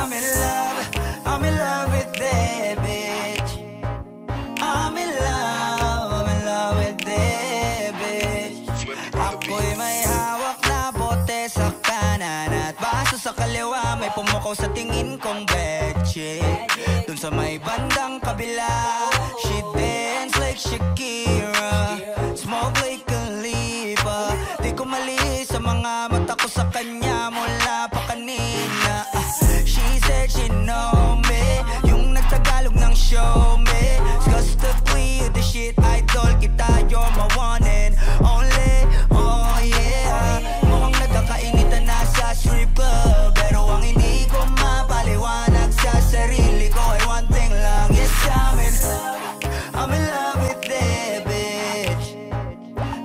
I'm in love, I'm in love with that bitch. I'm in love with that bitch. Ako'y may hawak na bote sa kanan at baso sa kaliwa, may pumukaw sa tingin kong betche. Dun sa may bandang kabila, she dance like Shakira, smoke like Khalifa. Di ko mali sa mga mata ko sa kanya mula pa kanina. She said she know me, yung nagtagalog ng show me. Disgustively you the shit, idol kita, you're my one and only. Oh yeah, mukhang nagkakainitan na sa strip club, pero ang hindi ko mapaliwanag sa sarili ko ay one thing lang. Yes, I'm in love with that bitch.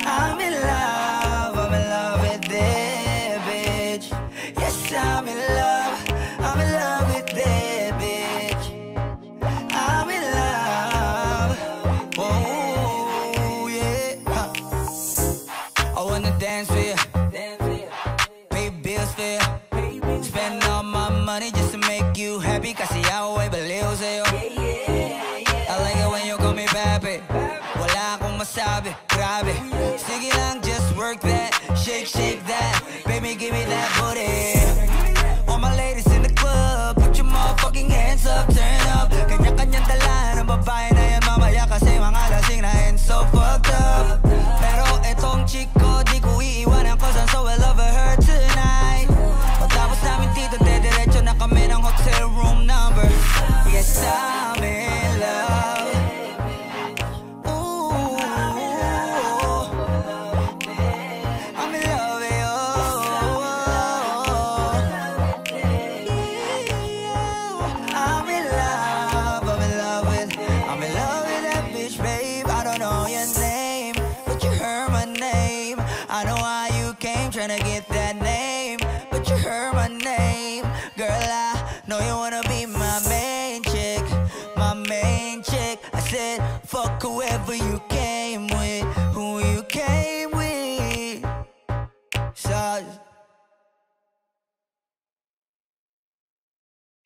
I'm in love with that bitch. Yes, I'm in love with that bitch. I'm in love. Oh yeah. I wanna dance with you, pay bills for you, spend all my money just to make you happy. Kasi ako ay baliw sa'yo. I like it when you call me papi. Wala akong masabi, grabe. Sige lang, just work that, shake that. Baby, give me that booty. All my ladies in the club, put your motherfucking hands up, turn up. Kanya-kanyang dala ng babae na yan mamaya, kasi mga lasing na and so fucked up. Pero etong chick ko, di ko iiwanan, cause I'm so in love with her tonight. Pagtapos namin dito, dediretso na kami ng hotel room number. Yes, I'm in love. Ooh, I'm in love with you. I'm in love with that bitch, babe. I don't know your name, but you heard my name. I know why you came, tryna get that name, but you heard my name. Girl, I know you wanna be my main chick, my main chick. I said, fuck whoever you came with, who you came with. So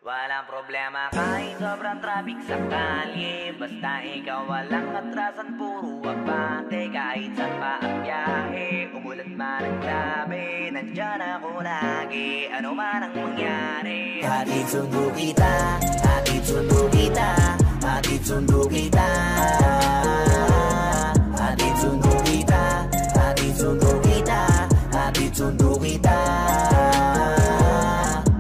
Walang problema kahit sobrang traffic sa kalye, basta ikaw walang atrasan, puro abante. Kahit saan pa ang biyahe, umulan man ang grabe, nandyan ako lagi, ano man ang mangyari. Hatid sundo kita, hatid sundo kita, hatid sundo kita, hatid sundo kita, hatid sundo kita, hatid sundo kita,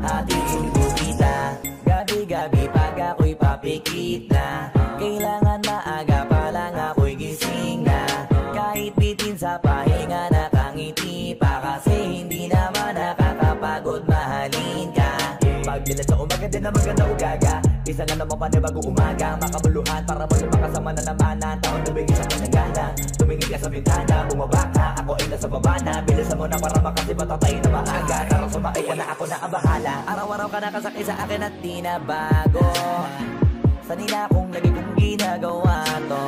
hatid sundo kita. Gabi-gabi pag ako'y papikit na, kailangan maaga pa lang ako'y gising na. Kahit bitin sa pahinga nakangiti pa, kasi hindi naman nakakapagod mahalin ka. Pagdilat sa umaga din na maganda ugaga, isa na naman panibagong umaga, makabuluhan para mo makasama na naman ang taon. Tumingin sa panagana, tumingin ka sa bintana, bumaba ka, ako ay nasa baba na. Bilisan mo na para makasi matatay na maaga, tara sumakay ka na, ako na ang bahala. Araw-araw ka nakasakay sa akin at di na bago, sanila kong lagi kong ginagawa to.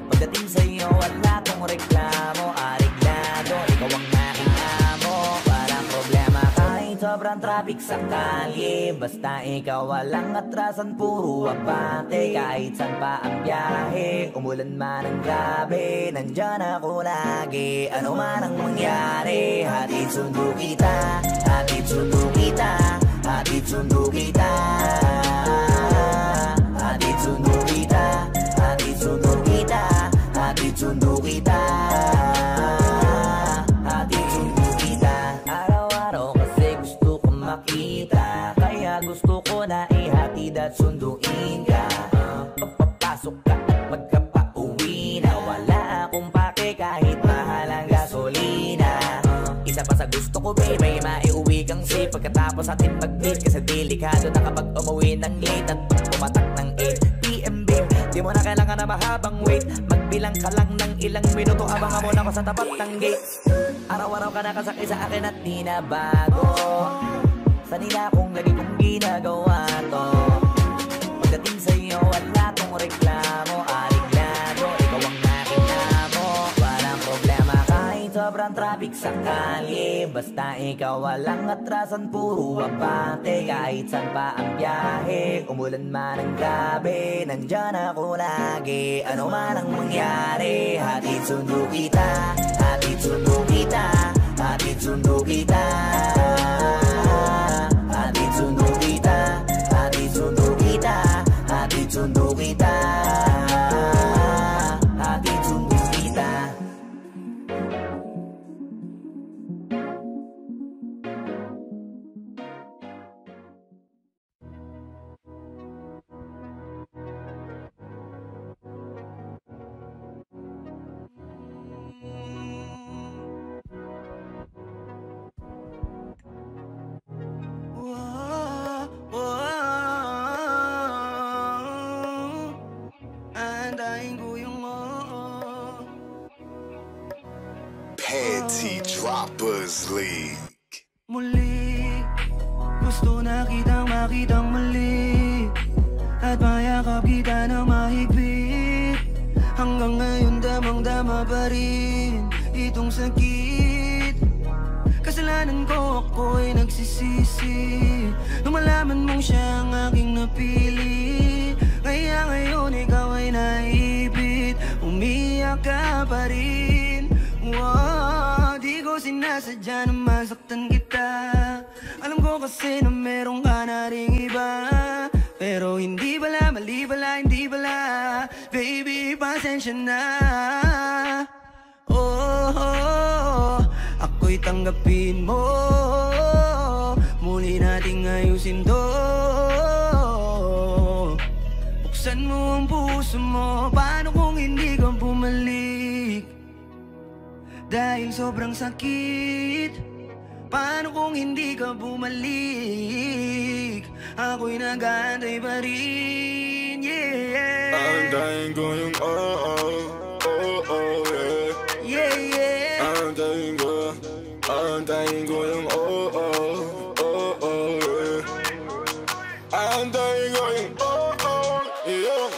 Pagdating sa'yo wala kong reklamo, ariglado, ikaw ang aking amo. Walang problema kahit sobrang traffic sa kalye, basta ikaw walang atrasan, puro abante. Kahit saan pa ang biyahe, umulan man ang grabe, nandyan ako lagi, ano man ang mangyari. Hatid sundo kita, hatid sundo kita, hatid sundo kita, hatid sundo kita, hatid sundo kita, hatid sundo kita, hatid sundo kita. Araw-araw kasi gusto ko makita, kaya gusto ko na ihatid at sunduin ka. Pagpapasok ka at magkapauwi na, wala akong pake kahit mahal ang gasolina. Isa pa sa gusto ko baby, maiuwi kang safe pagkatapos atin mag-date, kasi delikado na kapag umuwi ng late at pumatak ng 8 PM babe. Di mo na kailangan na mahabang wait, magbilang ka lang ng ilang minuto, abangan mo na ako sa tapat ng gate. Araw-araw ka nakasakay sa akin at di na bago, sanila kong lagi kong ginagawa to. Pagdating sa'yo wala kong reklamo, ariglado, ikaw ang aking amo. Walang problema kahit sobrang traffic sa kalye. Basta ikaw walang atrasan, puro abante. Kahit saan pa ang biyahe, umulan man ang gabi, nandyan ako lagi. Ano man ang mangyari, hatid sundo kita, hatid sundo kita, hatid sundo kita, hatid sundo kita, hatid sundo kita, hatid sundo kita, hatid sundo kita. Panty Droppers League. Muli, gusto na kitang makitang muli, at mayakap kita na mahigpit. Hanggang ngayon damang-dama pa rin itong sakit. Kasalanan ko, ako'y nagsisisi nung malaman mong siya ang aking napili. Kaya ngayon ikaw ay naipit, umiyak ka pa rin. Wow, di ko sinasadya na masaktan kita. Alam ko kasi na meron ka na ring iba, pero hindi pala, mali pala, hindi pala. Baby, pasensya na. Oh, ako'y tanggapin mo, muli nating ayusin to. Buksan mo ang puso mo, paano kung hindi ka bumalik? Dahil sobrang sakit, paano kung hindi ka bumalik? Ako'y nag-aantay pa rin, yeah. Aantayin ko yung yeah. Yeah, yeah. Aantayin ko yung yeah. Aantayin ko yung yeah.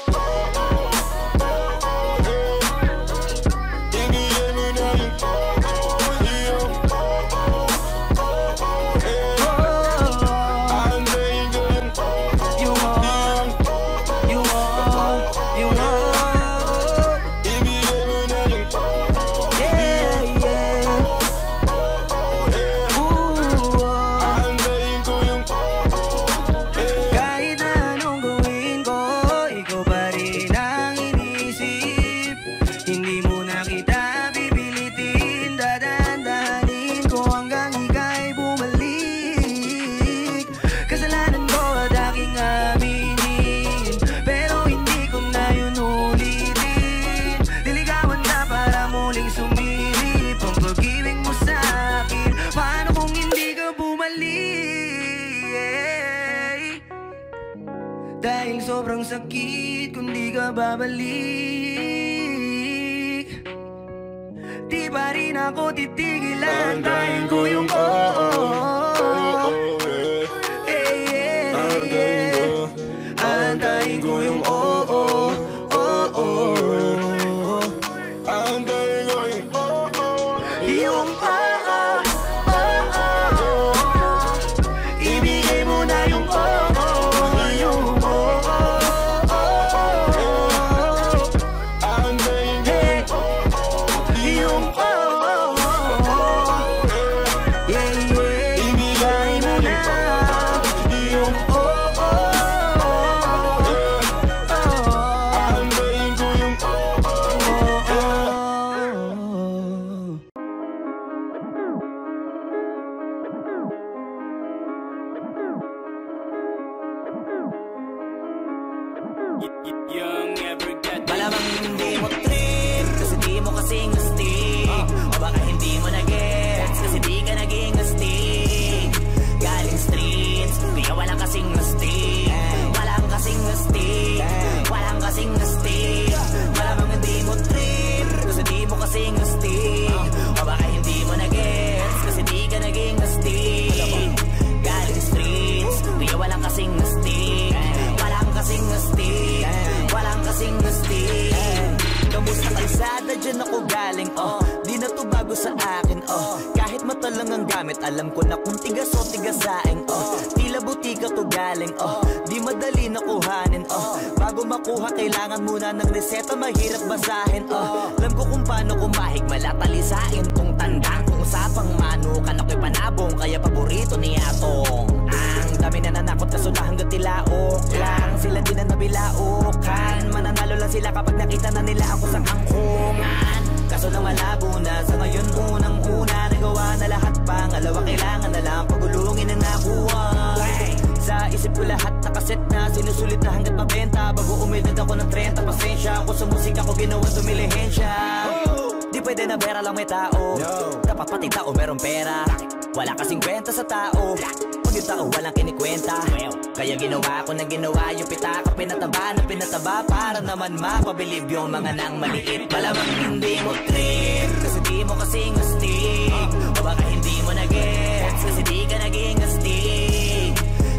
Dahil sobrang sakit kung di ka babalik, di pa rin ako titigil. Aantayin ko yung aantayin ko yung aantayin ko yung ibigay mo na yung Malamang hindi mo trip, kasi di mo kasing astig. O baka hindi mo na-gets, kasi di ka naging astig. Galing streets, kaya walang kasing astig. Walang kasing astig, walang kasing astig. Malamang hindi mo trip, kasi di mo kasing astig. O baka hindi mo na-gets, kasi di ka naging astig. Galing streets, kaya walang kasing astig. Walang kasing astig, walang kasing astig. Kamusta kalsada, dyan ako galing, di na to bago sa akin, kahit mata lang ang gamit, alam ko na kung tigas o tigasaing, tila butika to galing, di madali na kuhanin, bago makuha kailangan muna ng reseta, mahirap basahin, alam ko kung paano kumahig, malatalisain tong tandang, kung usapang manukan ako'y panabong, kaya paborito ni Atong. Ang dami na nanakot kaso na hanggang tilaok lang, sila din na nabilaukan, mananalo lang sila kapag nakita na nila ako sa kangkungan. Kaso na malabo na, sa ngayon unang-una nagawa na lahat, pangalawa kailangan na lang pagulungin ang nakuha. Sa isip ko lahat nakaset na, sinusulit na hanggat mabenta, bago umedad ako ng 30, pasensya ako sa musika ko ginawa dumilihensya. Di pwede na pera lang may tao, dapat pati tao merong pera, wala kasing kwenta sa tao, pag yung tao walang kinikwenta. Kaya ginawa ko na ginawa yung pitaka, pinataba na pinataba, para naman mapabilib yung mga nang maliit. Malamang hindi mo trip, kasi di mo kasing astig, o baka hindi mo na-gets, kasi di ka naging astig.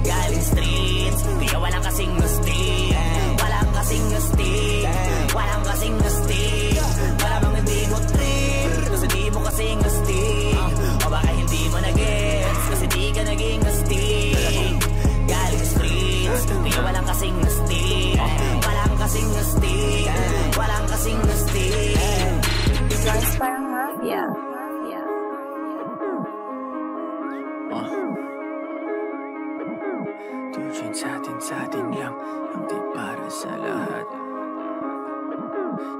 Galing streets, kaya walang kasing astig, walang kasing astig, walang kasing astig. Malamang hindi mo trip, kasi di mo kasing astig, o baka hindi mo na-gets, kasi di ka naging astig. Galing streets, kaya walang kasing astig, walang kasing astig, walang kasing astig. Guys, parang mafia. Tujuan sa atin lang, hindi para sa lahat.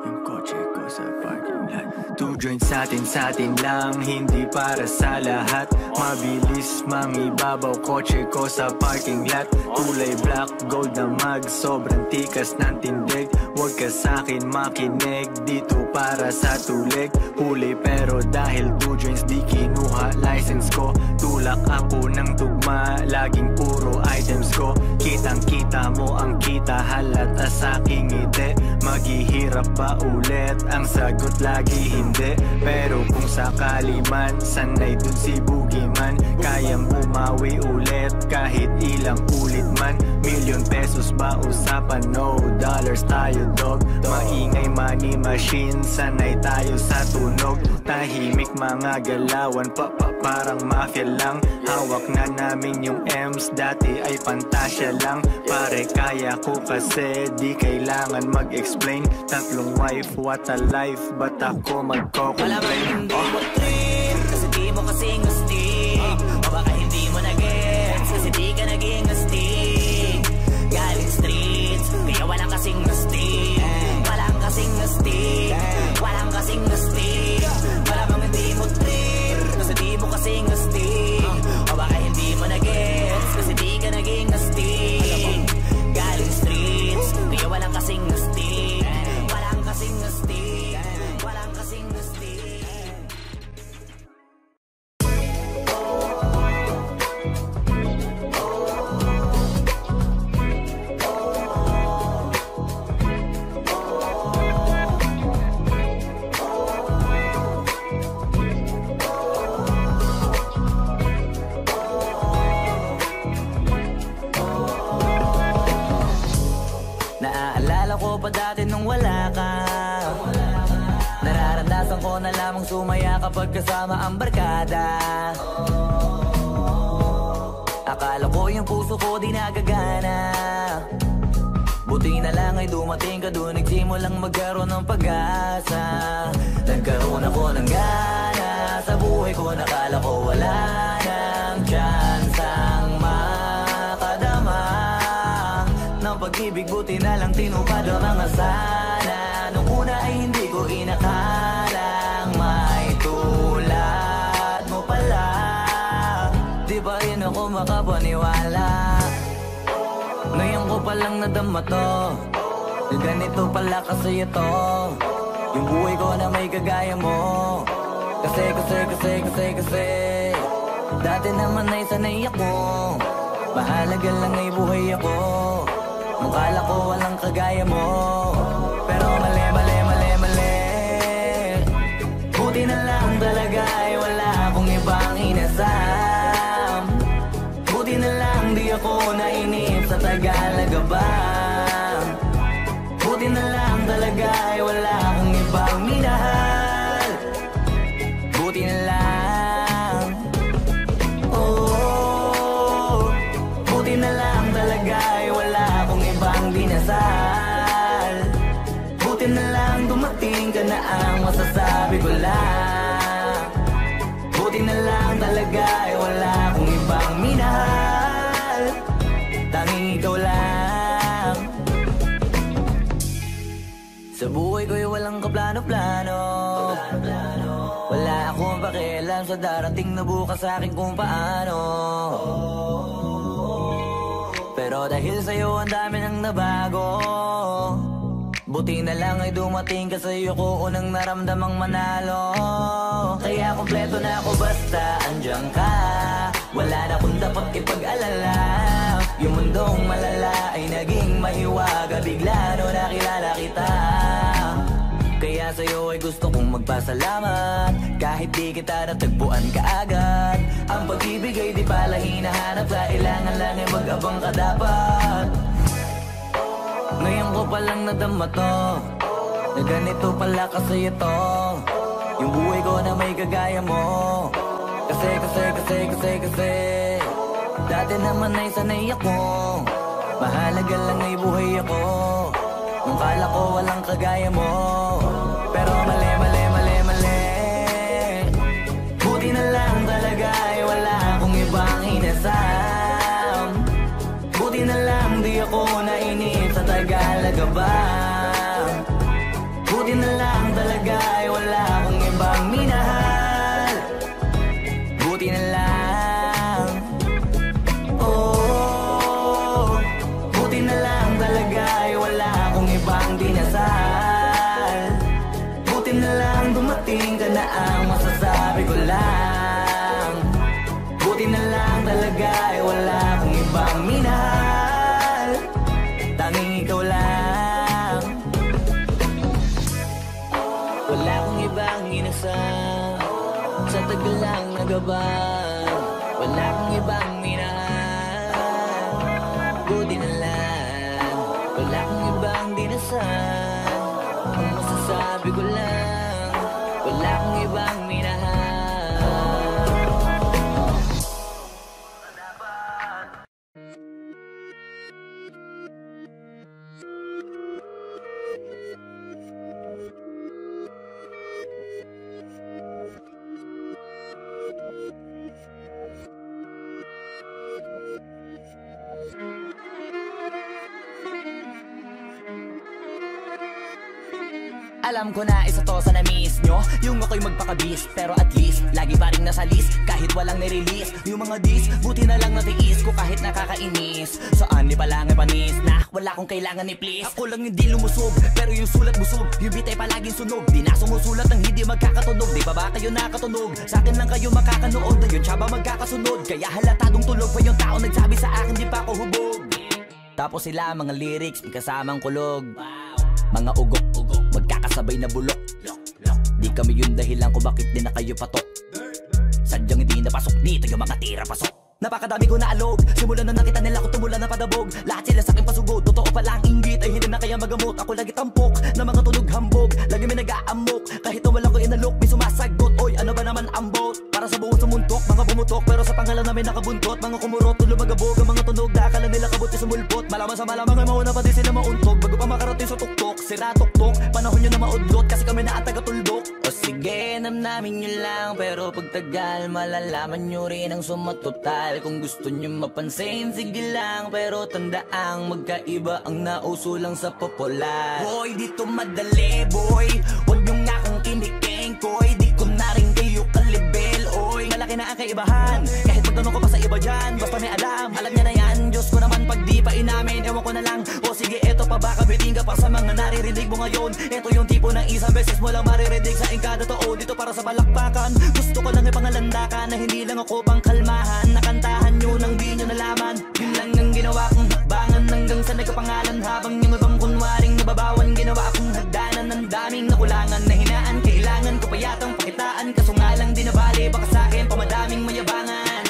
Yung kotse ko sa parking lot. Tujuan sa atin lang, hindi para sa lahat. Mabilis, mangibabaw, kotse ko sa parking lot. Kulay black, gold na mag, sobrang tikas ng tindig. Huwag ka sa'kin makinig, dito para sa tulig. Huli pero dahil 2 joints di kinuha license ko. Tulak ako ng tugma, laging puro items ko. Kitang kita mo ang kita, halata sa'king ngiti. Maghihirap ba ulit? Ang sagot lagi hindi. Pero kung sakali man, sanay dun si Boogeyman. Kayang bumawi ulit kahit ilang ulit man. Million pesos ba usapan? No dollars tayo dog. Maingay money machine, sanay tayo sa tunog. Tahimik mga galawan, parang mafia lang. Hawak na namin yung M's, dati ay pantasya lang. Pare kaya ko kasi di kailangan mag-explain. 3 wife, what a life, ba't ako magko-complain? Malamang hindi mo trip, kasi di mo kasing astig, o baka hindi mo na-gets, kasi di ka naging astig. Galing streets, kaya walang kasing astig, walang kasing astig, walang kasing astig. Malamang hindi mo trip, kasi di mo kasing astig, o baka hindi mo na-gets, kasi di ka naging astig. Galing streets, kaya walang kasing astig, walang kasing astig, walang kasing astig. Naaalala ko pa dati nung wala ka, nararamdasan ko na lamang sumaya kapag kasama ang barkada. Akala ko yung puso ko di nagagana, buti na lang ay dumating ka doon, nagsimulang magkaroon ng pag-asa. Nagkaroon ako ng gana sa buhay ko, nakala ko wala nang chansang makadama ng pag-ibig, buti na lang tinupad ang mga sana. Nung una ay hindi ko inakalang may tulad mo pala, di pa rin ako makapaniwala. Ngayon ko palang nadama to, ganito pala kasi ito, yung buhay ko na may kagaya mo. Kasi dati naman ay sanay ako, mahalaga lang ay buhay ako. Mukala ko walang kagaya mo, pero mali. Buti na lang talaga ay wala akong ibang inasam. Buti na lang di ako nainip sa Tagalaga ba. Buti na lang talaga ay wala akong ibang minahal. Buti lang dumating ka na ang masasabi ko lang. Buti na lang talaga ay wala akong ibang minahal, tanging ikaw lang. Sa buhay ko'y walang kaplano-plano, wala akong pakialam sa darating na bukas sa akin kung paano. Pero dahil sa'yo ang dami nang nabago, buti na lang ay dumating ka sa'yo ko unang naramdamang manalo. Kaya kompleto na ako basta andyan ka, wala na akong dapat ipag-alala. Yung mundong malala ay naging mahiwaga bigla no nakilala kita. Kaya sa'yo ay gusto kong magpasalamat, kahit di kita natagpuan kaagad. Ang pag-ibig ay di pala hinahanap, kailangan lang ay mag-abang ka dapat. Ngayon ko palang nadama to, na ganito pala kasi ito, yung buhay ko na may kagaya mo. Kasi dati naman ay sanay ako, mahalaga lang ay buhay ako. Nung kala ko walang kagaya mo, pero mali. Buti na lang talaga ay wala akong ibang inasam. Buti na lang di ako nainip sa Tagalaga ba. Buti na lang talaga ay wala akong ibang minahal. Buti na lang. Oh, buti na lang talaga ay wala akong ibang dinasal. Buti na lang dumating ka na ang masasabi ko lang. Buti na lang talaga ay wala akong ibang minahal, tanging ikaw lang. Wala akong ibang inasal, sa tagal lang nagabang. Wala akong ibang minahal, buti na lang. Wala akong ibang dinasal, ang masasabi ko lang, wala akong ibang minahal. Alam ko na isa to sa na-miss nyo, yung ako'y magpakabis, pero at least lagi pa rin nasa list, kahit walang nirelease. Yung mga dis, buti na lang natiis ko kahit nakakainis. Saan ni palang ay panis na wala akong kailangan ni please. Ako lang hindi lumusog, pero yung sulat busog, yung bitay palaging sunog. Di na sumusulat ang hindi magkakatunog, di ba ba kayo nakatunog? Sa akin lang kayo makakanood, na yun siya ba magkakasunod? Kaya halatadong tulog pa yung tao nagsabi sa akin di pa ako hubog. Tapos sila mga lyrics, may kasamang kulog, mga ugok-ugok, magkakasabay na bulok. Di kami yung dahilan kung bakit di na kayo patok. Sadyang hindi napasok dito yung mga tira pasok. Napakadami ko na alog, simulan na nakita nila ko tumula na padabog. Lahat sila sa akin pasugod, totoo pala ang inggit ay hindi na kaya magamot. Ako lagi tampok, na mga tunog hambog, lagi may nag-aamok. Kahit na walang ko inalok, may sumasagot. Oy, ano ba naman ang bot? Para sa buong sumuntok, mga bumutok, pero sa pangalan namin nakabuntot. Mga kumurot, lumagabog, ang mga tunog na akala nila kabuti sumulpot. Malaman sa malamang ay mauna pa din sila mauntog, bago pa makarating sa tuktok. Sira tuktok, panahon nyo na maudlot, kasi kami na ang taga-tuldok. O sige, namnamin nyo lang, pero pagtagal malalaman nyo rin ang sumatotal. Kung gusto nyo mapansin, sige lang, pero tandaang magkaiba ang nauso lang sa popular. Boy, dito madali, boy, huwag nyo nga akong kiniking, koy. Di ko na rin kayo kalibel, oy. Malaki na ang kaibahan, kahit magtanong ko pa sa iba dyan, basta may alam niya na yan. Diyos ko naman pag di pa inamin, ewan ko na lang. O sige, eto pa baka biting ka pa sa mga naririnig mo ngayon. Eto yung tipo ng isang beses mo lang maririnig sa engkada totoo. Dito para sa balakbakan, gusto ko lang ipangalandakan na hindi lang ako pang kalmahan. Nakantahan nyo nang di nyo nalaman, yun lang ang ginawa kong hakbangan hanggang sa nagkapangalan. Habang yung ibang kunwaring nababawan, ginawa akong hagdanan ng daming nakulangan na hinaan. Kailangan ko pa yatang pakitaan, kaso nga lang di nabali, baka sa akin pamadaming mayabangan.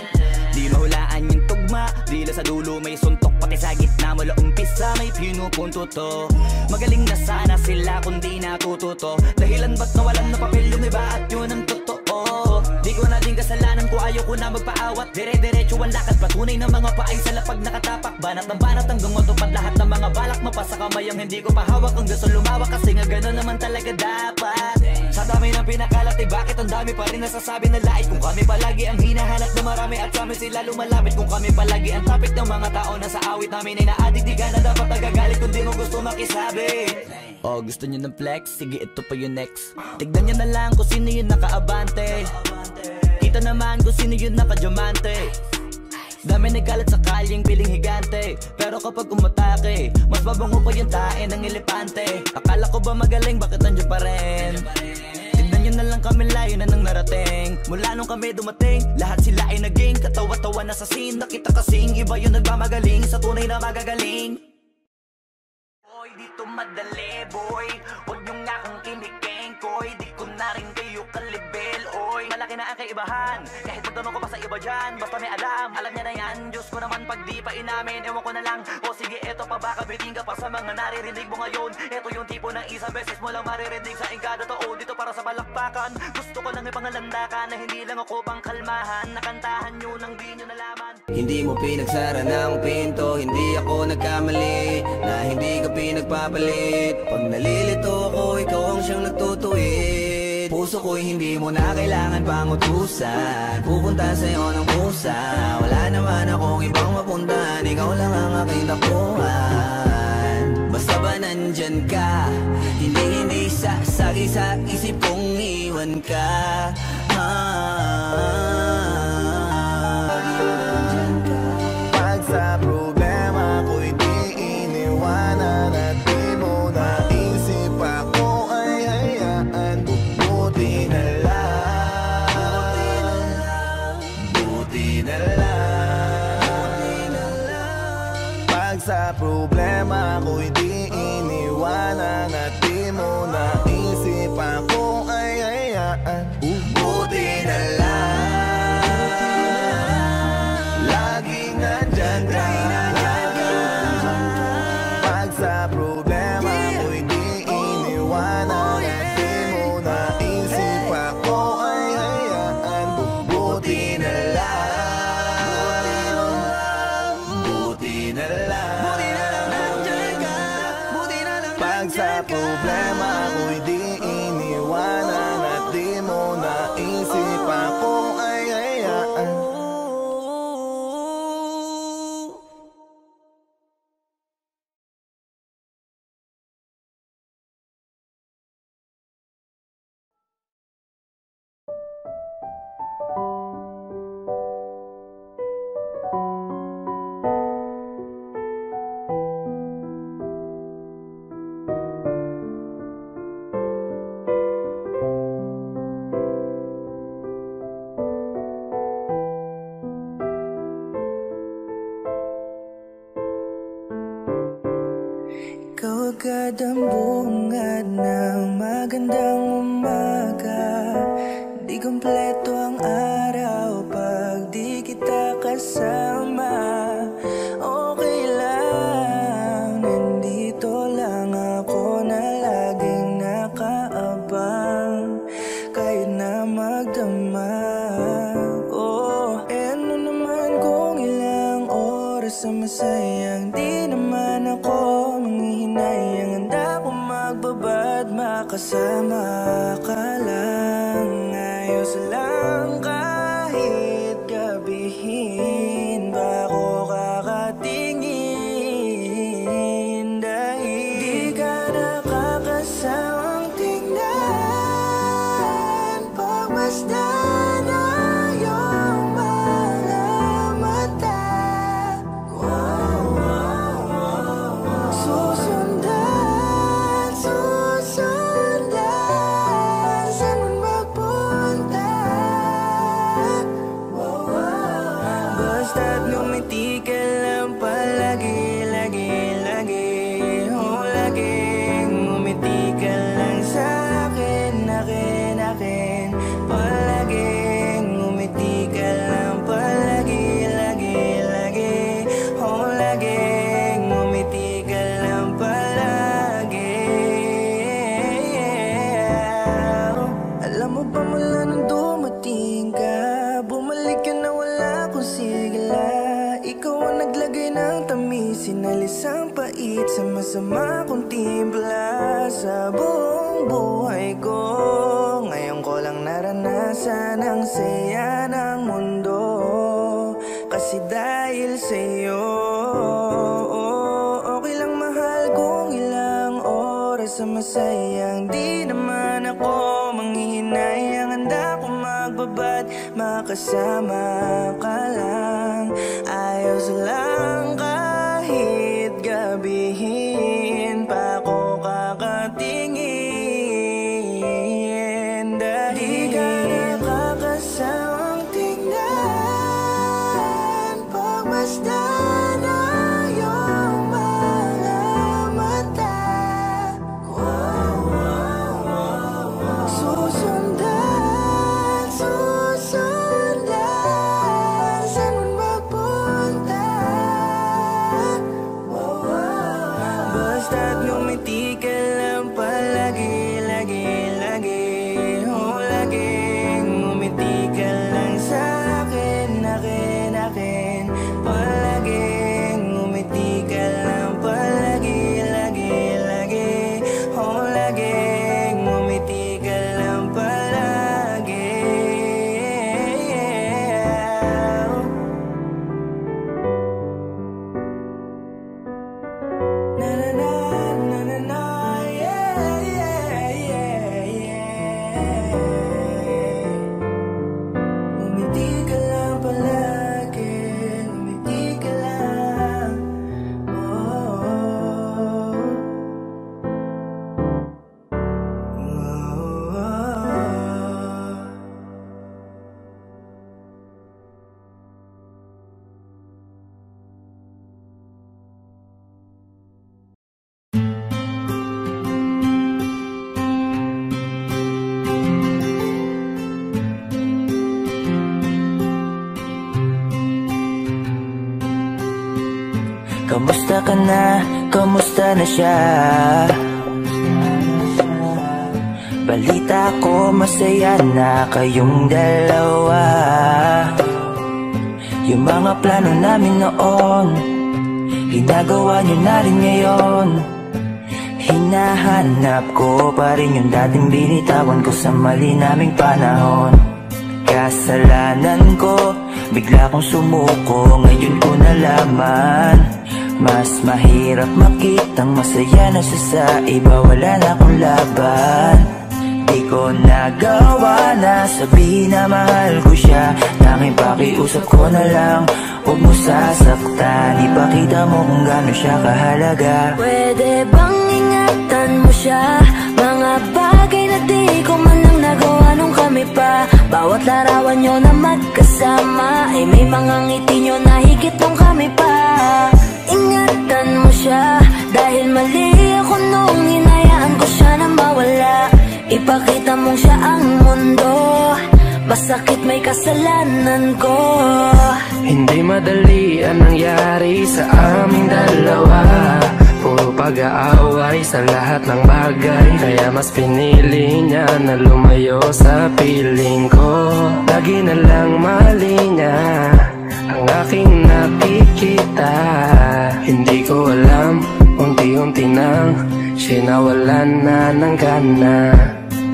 Di mahulaan yung tugma, dila sa dulo may suntok, pati sa gitna mula umpisa may pinupunto to. Magaling na sana sila kung di natututo, dahilan ba't nawalan na papel yung iba at yun ang totoo. Di ko na din kasalanan ko, ayaw ko na magpaawat. Dire-diretso ang lakad, patunay ng mga paay sa lapag nakatapak. Banat ng banat hanggang matupad lahat ng mga balak. Mapasa kamay ang hindi ko pahawak, ang gusto lumawak kasi nga gano'n naman talaga dapat. Sa dami ng pinakalat bakit ang dami pa rin nasasabi na lait. Kung kami palagi ang hinahanap na marami at sa amin sila lumalapit. Kung kami palagi ang topic ng mga tao na sa awit namin ay naadik, di ka na dapat nagagalit kung di mo gusto makisabi. Oh, gusto nyo ng flex? Sige, ito pa yung next. Tignan nyo na lang kung sino yung nakaabante. Kita naman kung sino yung nakadiamante. Dami nagkalat sa kalyeng piling higante, pero kapag umatake, mas mabango pa yung tae ng elepante. Akala ko ba magaling, bakit nandiyan pa rin? Tignan nyo na lang kami, layo na nang narating. Mula nung kami dumating, lahat sila ay naging katawa-tawa na sa scene. Nakita kasing iba yung nagmamagaling sa tunay na magagaling. Boy, dito madali boy, huwag nyo nga kong kinikengkoy. Di ko na rin kayo kalibel, oy. Malaki na ang kaibahan, kahit magtanong ko pa sa iba dyan. Basta may alam niya na yan. Diyos ko naman pag di pa inamin, ewan ko na lang. O sige, eto pa baka biting ka pa sa mga naririnig mo ngayon. Eto yung tipo ng isang beses mo lang maririnig sa engkada totoo. Dito para sa balakpakan, gusto ko lang ipangalandakan na hindi lang ako pang kalmahan. Nakantahan nyo nang di nyo nalaman. Hindi mo pinagsara ng pinto, hindi ako nagkamali na hindi ka pinagpapalit. Pag nalilito ako, ikaw ang siyang nagtutuwid. Puso ko'y hindi mo na kailangan pang utusan. Pupunta sa'yo ng pusa, wala naman akong ibang mapuntahan. Ikaw lang ang aking tapuhan. Basta ba nandyan ka, hindi sasagi sa isip kong iwan ka. Pag sa problema ko'y di iniwanan at di mo naisip ako ay hayaan. Buti na lang, buti na lang. Pag sa problema ko'y di iniwanan at di mo naisip ako ay hayaan. Buti na lang, laging nandyan ka. Pag sa problema ko'y di iniwanan at di mo naisip ako ay hayaan. Buti na lang, buti na lang, nandyan ka. Pag sa problema ko'y di iniwanan at di mo naisip ako ay hayaan. Ikaw agad ang bungad ng magandang umaga. Di kompleto ang araw pag di kita kasama. Okay lang, nandito lang ako na laging nakaabang. Kahit na magdamag, oh, ano naman kung ilang oras na masayang di naman ako manghihinayang. Handa ko magbabad, makasama ka lang. Ayos lang kahit gabihin pa ako kakatingin. Dahil di ka nakakasawang tingnan. Pagmasdan na iyong mga mata. Susundan, susundan, saan man magpunta. Basta't ngumiti ka lang palagi, lagi, lagi. Oh, laging ngumiti ka lang sa akin, akin, akin. Palagi sinalis ang pait sa masama kong timpla sa buong buhay ko. Ngayon ko lang naranasan ang saya ng mundo, kasi dahil sa'yo. Okay lang mahal kung ilang oras sa masayang di naman ako manghihinayang. Handa ko magbabad, makasama ka lang. Ayos lang kahit gabihin pa ko kakatingin, dahil ka nakakasamang tingnan pagmasdan na iyong mga mata. Susundan, susundan, saan man mapunta. Basta't ngumiti ka lang palagi, lagi, lagi. Oh, laging ngumiti ka lang sa akin, akin, akin. Palaging ngumiti ka lang palagi, lagi, lagi. Oh, laging ngumiti ka lang palagi. Na na na na na na, yeah, yeah, yeah, yeah. Ngumiti ka lang palagi, ngumiti ka lang. Oh, kamusta ka na? Kamusta na siya? Balita ko masaya na kayong dalawa. Yung mga plano namin noon, ginagawa niyo na rin ngayon. Hinahanap ko pa rin yung dating binitawan ko sa mali naming panahon. Kasalanan ko, bigla kong sumuko, ngayon ko nalaman. Mas mahirap makitang masaya na siya sa iba, wala na akong laban. Di ko nagawa na sabihin na mahal ko siya, tanging pakiusap ko na lang, huwag mo sasaktan. Ipakita mo kung gaano siya kahalaga. Pwede bang ingatan mo siya? Mga bagay na di ko man lang nagawa nung kami pa. Bawat larawan nyo na magkasama ay may mga ngiti nyo na higit nung kami pa. Ingatan mo siya, dahil mali ako nung hinayaan ko siya na mawala. Ipakita mong siya ang mundo, masakit may kasalanan ko. Hindi madali ang nangyari sa aming dalawa. Puro pag-aaway sa lahat ng bagay, kaya mas pinili niya na lumayo sa piling ko. Lagi na lang mali niya ang aking nakikita. Hindi ko alam, unti-unti nang sinawalan na ng gana.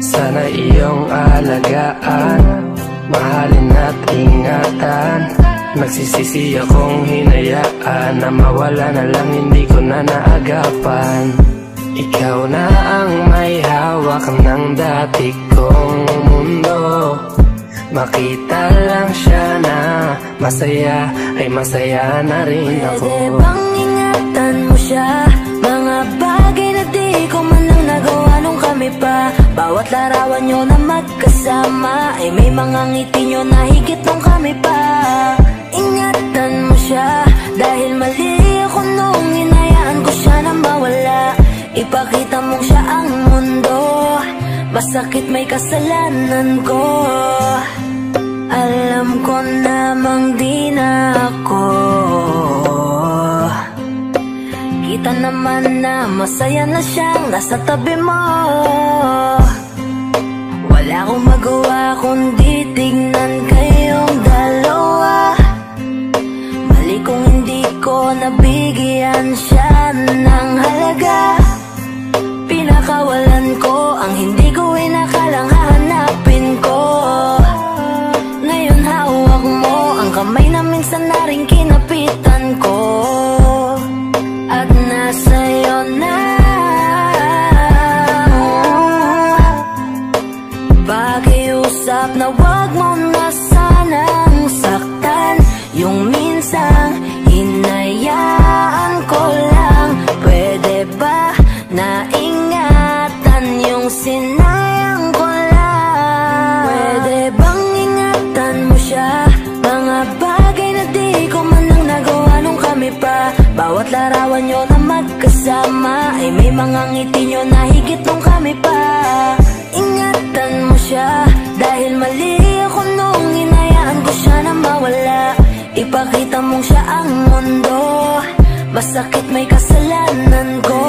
Sana iyong alagaan, mahalin at ingatan. Nagsisisi akong hinayaan na mawala na lang, hindi ko na naagapan. Ikaw na ang may hawak ng dati kong mundo. Makita lang siya na masaya, ay masaya na rin ako. Pwede bang ingatan mo siya? Mga bagay na di ko man lang nagawa nung kami pa. Bawat larawan nyo na magkasama ay may mga ngiti nyo na higit nung kami pa. Ingatan mo siya, dahil mali ako nung hinayaan ko siya na mawala. Ipakita mong siya ang mundo, masakit may kasalanan ko. Alam ko namang di na ako. Kita naman na masaya na siyang nasa tabi mo. Wala akong magawa kundi tignan kayong dalawa. Mali kung hindi ko nabigyan binigyan siya ng halaga. Pinakawalan ko ang hindi ko inakalang hahanapin ko. Ngayon hawak mo ang kamay na minsan na rin kinapitan ko. At nasa'yo na pakiusap na wag mo na sanang saktan. Yung minsan hinayaan ko lang. Pwede ba na ingatan yung sinayang ko lang? Pwede bang ingatan mo siya? Mga bagay na di ko man lang nagawa nung kami pa. Bawat larawan nyo na magkasama ay may mga ngiti nyo na higit nung kami pa. Ingatan mo siya dahil mali ako nung hinayaan ko siya na mawala. Ipakita mong siya ang mundo, masakit may kasalanan ko.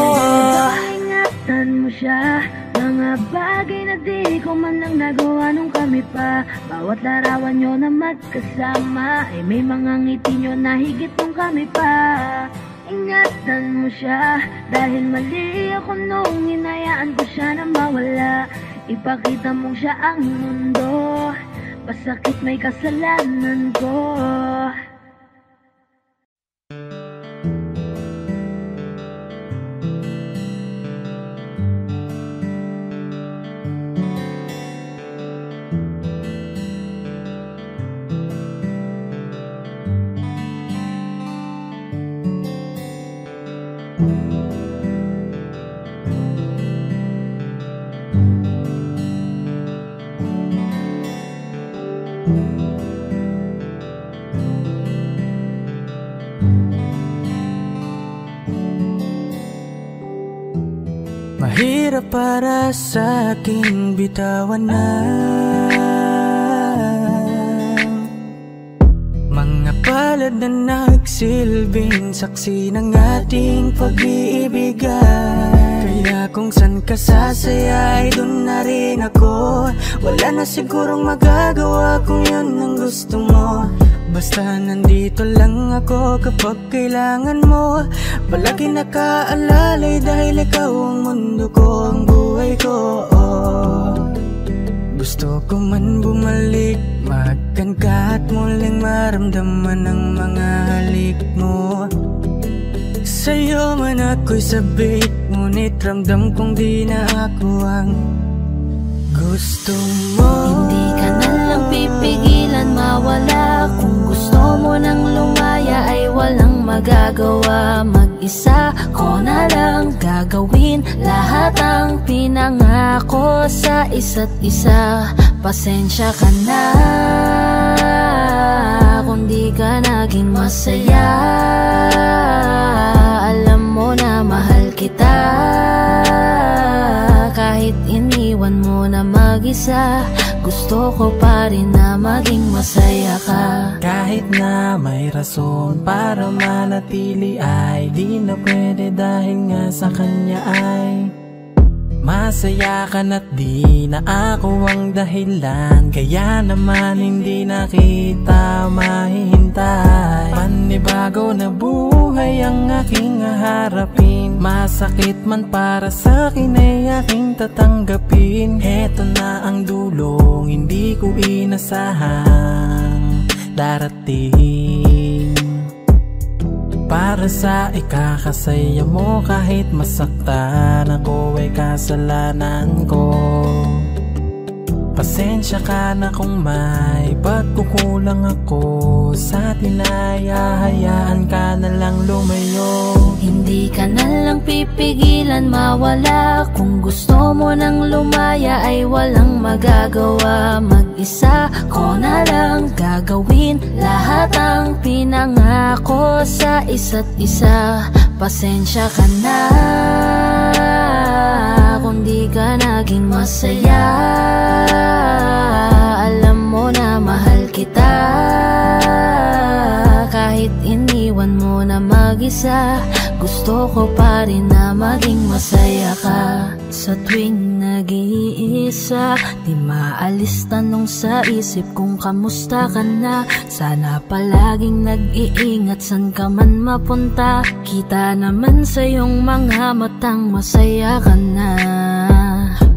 Ingatan mo siya, mga bagay na di ko man lang nagawa nung kami pa. Bawat larawan nyo na magkasama ay may mga ngiti nyo na higit nung kami pa. Ingatan mo siya dahil mali ako nung hinayaan ko siya na mawala. Ipakita mong siya ang mundo, masakit may kasalanan ko. Mahirap para sa aking bitawan na mga palad na nagsilbing saksi ng ating pag-iibigan. Kaya kung san ka sasaya ay dun na rin ako. Wala na sigurong magagawa kung yun ang gusto mo. Basta nandito lang ako kapag kailangan mo. Palagi nakaalalay dahil ikaw ang mundo ko, ang buhay ko. Gusto ko man bumalik, mahagkan ka at muling maramdaman ang mga halik mo. Sa'yo man ako'y sabik, ngunit ramdam kong di na ako ang gusto mo. Hindi ka na lang pipigilan mawala. Kung gusto mo nang lumaya ay walang magagawa. Mag-isa ko na lang gagawin lahat ang pinangako sa isa't isa. Pasensya ka na kung di ka naging masaya. Alam mo na mahal kita. Kahit iniwan mo na mag-isa, gusto ko pa rin na maging masaya ka. Kahit na may rason para manatili ay di na pwede dahil nga sa kanya ay masaya ka na't di na ako ang dahilan. Kaya naman hindi na kita mahihintay. Panibago na buhay ang aking haharapin. Masakit man para sa'kin ay aking tatanggapin. Heto na ang dulong hindi ko inasahang darating. Para sa ikakasaya mo kahit masaktan ako ay kasalanan ko. Pasensya ka na kung may pagkukulang ako sa tinaya. Hayaan ka na lang lumayo. Hindi ka na lang pipigilan mawala. Kung gusto mo nang lumaya ay walang magagawa. Mag-isa ko na lang gagawin lahat ang pinangako sa isa't isa. Pasensya ka na kung di ka naging masaya. Alam mo na mahal kita. Kahit iniwan mo na mag-isa, gusto ko pa rin na maging masaya ka. Sa tuwing nag-iisa, di maalis tanong sa isip kung kamusta ka na. Sana palaging nag-iingat san ka man mapunta. Kita naman sa iyong mga matang masaya ka na.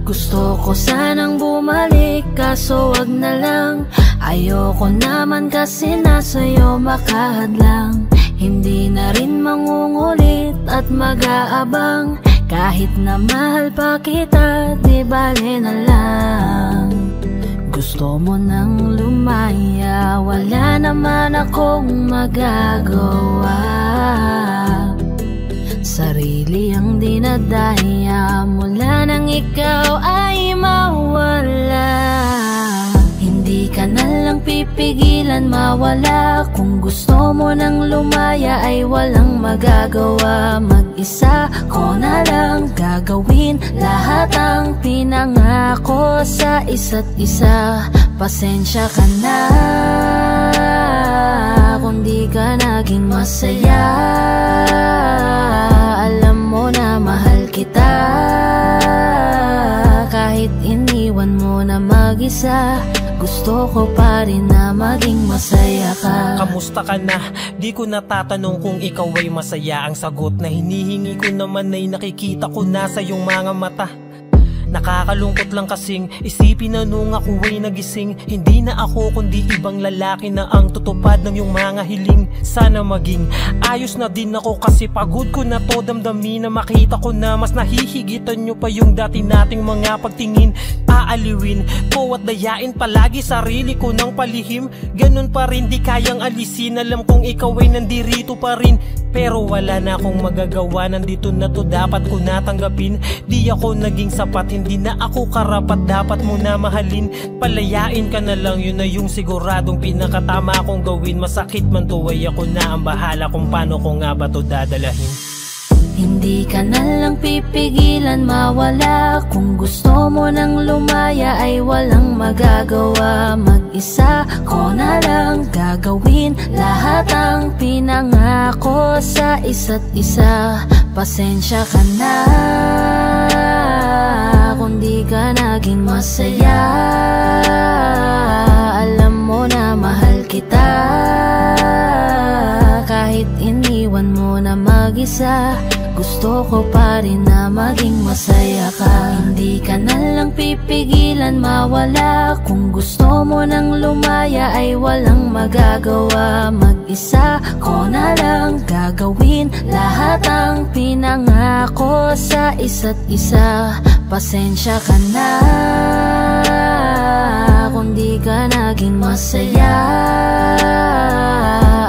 Gusto ko sanang bumalik kaso wag na lang. Ayoko naman kasi nasa'yo makahadlang. Hindi na rin mangungulit at mag-aabang. Kahit na mahal pa kita, di bale na lang. Gusto mo nang lumaya, wala naman akong magagawa. Sarili ang dinadaya mula nang ikaw ay mawala. Hindi ka na lang pipigilan mawala. Kung gusto mo nang lumaya ay walang magagawa. Mag-isa ko na lang gagawin lahat ang pinangako sa isa't isa. Pasensya ka na kung di ka naging masaya. Alam mo na mahal kita. Kahit iniwan mo na mag-isa, gusto ko pa rin na maging masaya ka. Kamusta ka na? Di ko natatanong kung ikaw ay masaya. Ang sagot na hinihingi ko naman ay nakikita ko na sa iyong mga mata. Nakakalungkot lang kasing isipin na nung ako ay nagising, hindi na ako kundi ibang lalaki na ang tutupad ng iyong mga hiling. Sana maging ayos na din ako kasi pagod ko na to damdamin. Na makita ko na mas nahihigitan nyo pa yung dati nating mga pagtingin. Aaliwin ko at dayain palagi sarili ko ng palihim. Ganun pa rin di kayang alisin. Alam kong ikaw ay nandirito pa rin, pero wala na akong magagawa. Nandito na to, dapat ko natanggapin. Di ako naging sapat, hindi na ako karapat. Dapat mo na mahalin. Palayain ka na lang, yun na yung siguradong pinakatama kong gawin. Masakit man to ay ako na ang bahala kung paano ko nga ba to dadalahin. Hindi ka na lang pipigilan mawala. Kung gusto mo nang lumaya ay walang magagawa. Mag-isa ko na lang gagawin lahat ang pinangako sa isa't isa. Pasensya ka na kung di ka naging masaya. Alam mo na mahal kita. Kahit iniwan mo na mag-isa, gusto ko pa rin na maging masaya ka. Hindi ka na lang pipigilan mawala. Kung gusto mo nang lumaya ay walang magagawa. Mag-isa ko na lang gagawin lahat ang pinangako sa isa't isa. Pasensya ka na kung di ka naging masaya.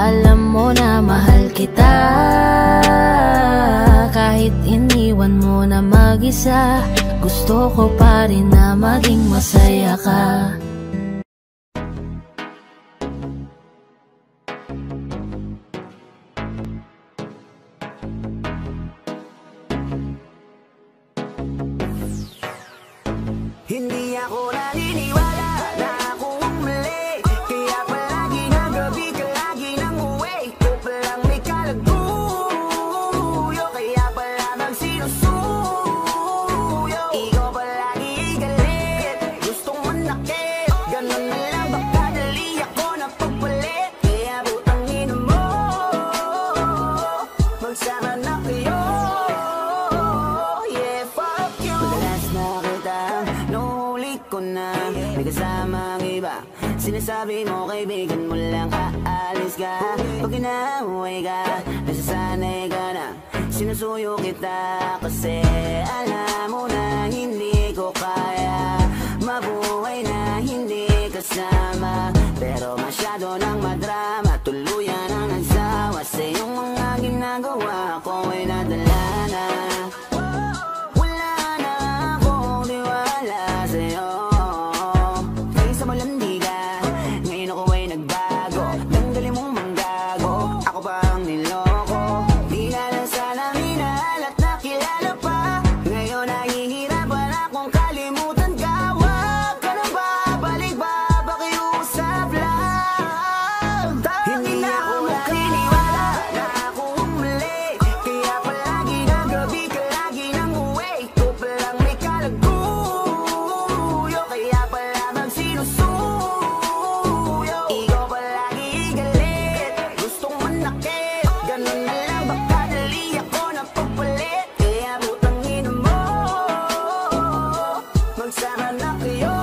Alam mo na mahal kita. Kahit iniwan mo na mag-isa, gusto ko pa rin na maging masaya ka. Hindi ako naniniwala na ako ang mali. Kaya palagi na gabi ka lagi nang uwi. Ikaw palang may kalaguyo. Kaya pala bang sinusuyo. Ikaw palagi galit, gustong manakit. Ganun na lang baka dali ako napagpalit. Kaya butangin mo, magsama na kayo. Yeah, fuck you. Madalas na kita nulit ko na may kasamang iba. Sinasabi mo kaibigan mo lang aalis ka. Pag inaaway ka, nasasanay ka na. Sinusuyo kita kasi alam mo na hindi ko kaya mabuhay na hindi kasama. Pero masyado nang madrama, tuluyan ang nagsawa. Sa iyong mga ginagawa ko ay nadala na. Wala na akong tiwala sa'yo. Kaysa malandi ka, ngayon ako ay nagbago. Tanggalin mong manggago, ako pa ang niloko. Di na lang sana minahal at nakilala pa. Ngayon nahihirapan akong kalimutan. kayo.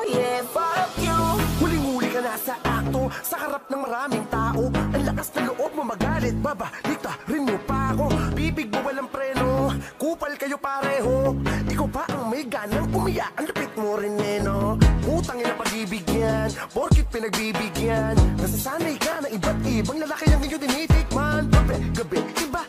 Yeah, fuck you. Huling-huli ka na sa akto, sa harap ng maraming tao. Ang lakas na loob mo magalit, babalita rin mo pa ako. Bibig mo walang preno, kupal kayo pareho. Ikaw pa ang may ganang umiyak, ang lupit mo rin no. Utang ina pag-ibigyan, porkit pinagbibigyan. Nasasanay ka na iba't ibang lalaki ang inyo tinitikman. Gabi, iba,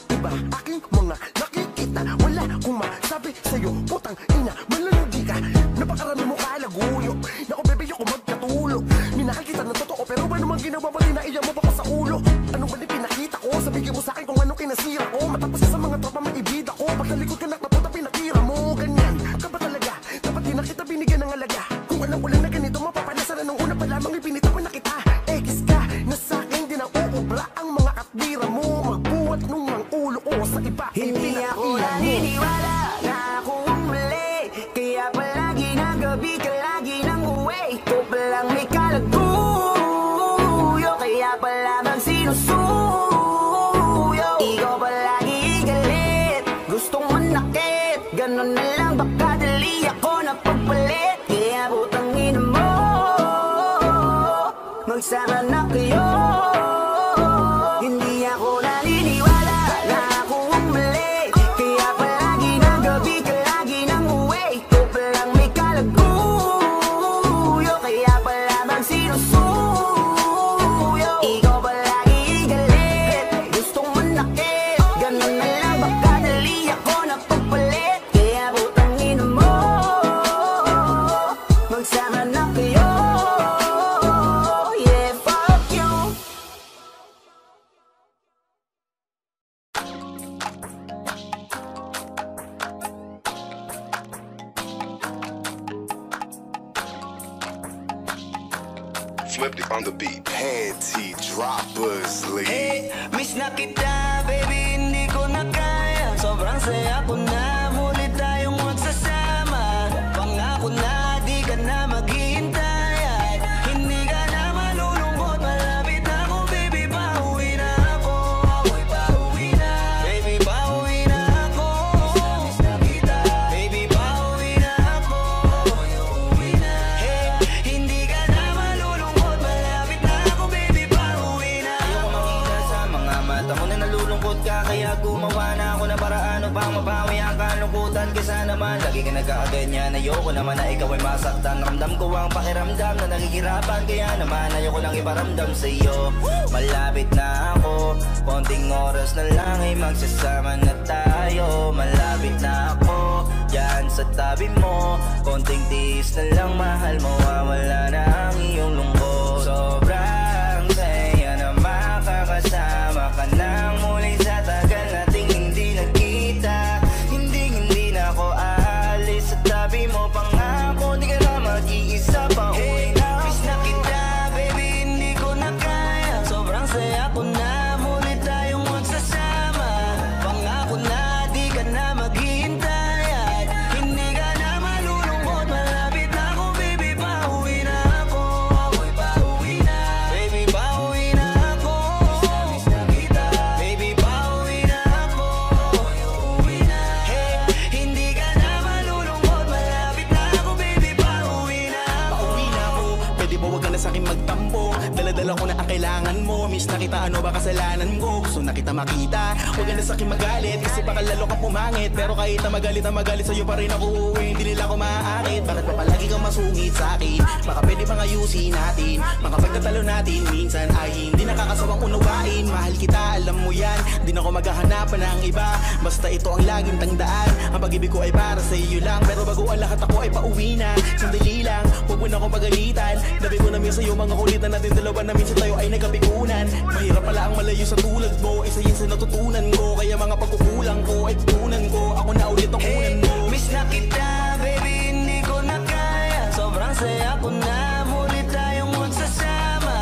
aking mga nakikita. Wala kong masabi sa'yo, putang ina, malalandi ka. Napakarami mo kalaguyo, naku bebe ko magkatulog. Minahal kita ng totoo, pero ba naman ginawa mo, tinaiya mo pa ko sa ulo. Ano ba din pinakita ko, sabihin mo sa'kin kung ano kinasira ko. Matapos ka sa mga tropa maibida ko, pagtalikod ka napunta pinakira mo. Ganyan ka ba talaga, dapat di na kita binigyan ng alaga. Kung alam ko lang na ganito, mapapalasa na nung una pa lamang ibinitawan na kita. Ekis ka na sa'kin, di na uubra ang mga katwira mo. Magbuhat nung mga ulo ko sa iba. Hindi ako naniniwala na akong mali, kaya palagi na gabi ka lagi nang uwi. Ikaw palang may kalaguyo, kaya pala magsinusuyo. Ikaw palagi galit, gustong manakit. Ganon na lang baka dali ako napagpalit. Kaya putang ina mo, magsama na kayo. Hindi ako naniniwala na akong mali, kaya palagi na gabi ka lagi nang uwi. Ikaw palang may kalaguyo, kaya pala magsinusuyo. Ikaw palagi galit, gustong manakit. Ganon na lang baka dali ako napagpalit. Kaya putang ina mo, magsama na kayo. Yeah, fuck you. Flip it on the beat. Panty droppers lead. Hey, miss na kita, baby, hindi ko na kaya. Sobrang saya ko na, muli tayong magsasama. Pangako na, di ka na maghihintay. At hindi ka na malulungkot, malapit na ako, baby, pauwi na ako. Ako'y pauwi na, baby, pauwi na ako. Miss na kita, baby, pauwi na ako. Ako'y uuwi na. Hey, hindi ka na malulungkot, malapit na ako, baby, pauwi na ako. Ayoko makita sa mga mata mo na nalulungkot ka, kaya gumawa na ako ng paraan upang mabawi ang kalungkutan. Kaysa naman lagi ka nagkakaganyan, ayoko naman na ikaw ay masaktan. Ramdam ko ang pakiramdam na nakikirapan, kaya naman ayoko lang iparamdam sa iyo. Malapit na ako, konting oras na lang ay magsasama na tayo. Malapit na ako, yan sa tabi mo. Konting tiis na lang, mahal mo, wala na ang iyong lungkot. Sobrang saya na makakasama ka nang muli sa tagal nating hindi nagkita. Hindi na ako aalis sa tabi mo, pangako di ka na mag-iisa pa. Hey, miss na kita, baby, hindi ko na kaya. Sobrang saya ko na, muli tayong magsasama. Pangako na, di ka na maghihintay. At hindi ka na malulungkot, malapit na ako, baby, pauwi na ako. Ako'y pauwi na, baby, pauwi na ako. Miss na kita, baby, pauwi na ako. Ako'y uuwi na. Hey, hindi ka na malulungkot, malapit na ako, baby, pauwi na ako. Pauwi na ako, pwede ba wag ka na sa'kin magtampo? Dala-dala ko na ang kailangan mo. Miss na kita, ano ba kasalanan ko? Gusto na kita makita, wag ka na sa'kin magalit, kasi baka lalo kang pumangit. Pero kahit na magalit sa'yo pa rin ako uuwi, hindi nila ako maaakit. Bakit pa palagi kang masungit sa'kin? Baka pwede bang ayusin natin? Mga pagtatalo natin minsan ay hindi nakakasawang unawain. Mahal kita, alam mo yan, di na ako maghahanapan ng iba. Basta ito ang laging tandaan, ang pag-ibig ko ay para sa iyo lang. Pero bago ang lahat ako ay pauwi na. Sandali lang, huwag mo na akong pagalitan. Dabi ko namin sa'yo mga kulitan natin dalawa na minsan tayo ay nagkapikunan. Mahirap pala ang malayo sa tulad mo, isa yun sa natutunan ko. Kaya mga pagkukulang ko ay tutunan ko, ako na ulit ang kunan mo. Miss na kita, baby, hindi ko na kaya. Sobrang saya ko na, muli tayong magsasama.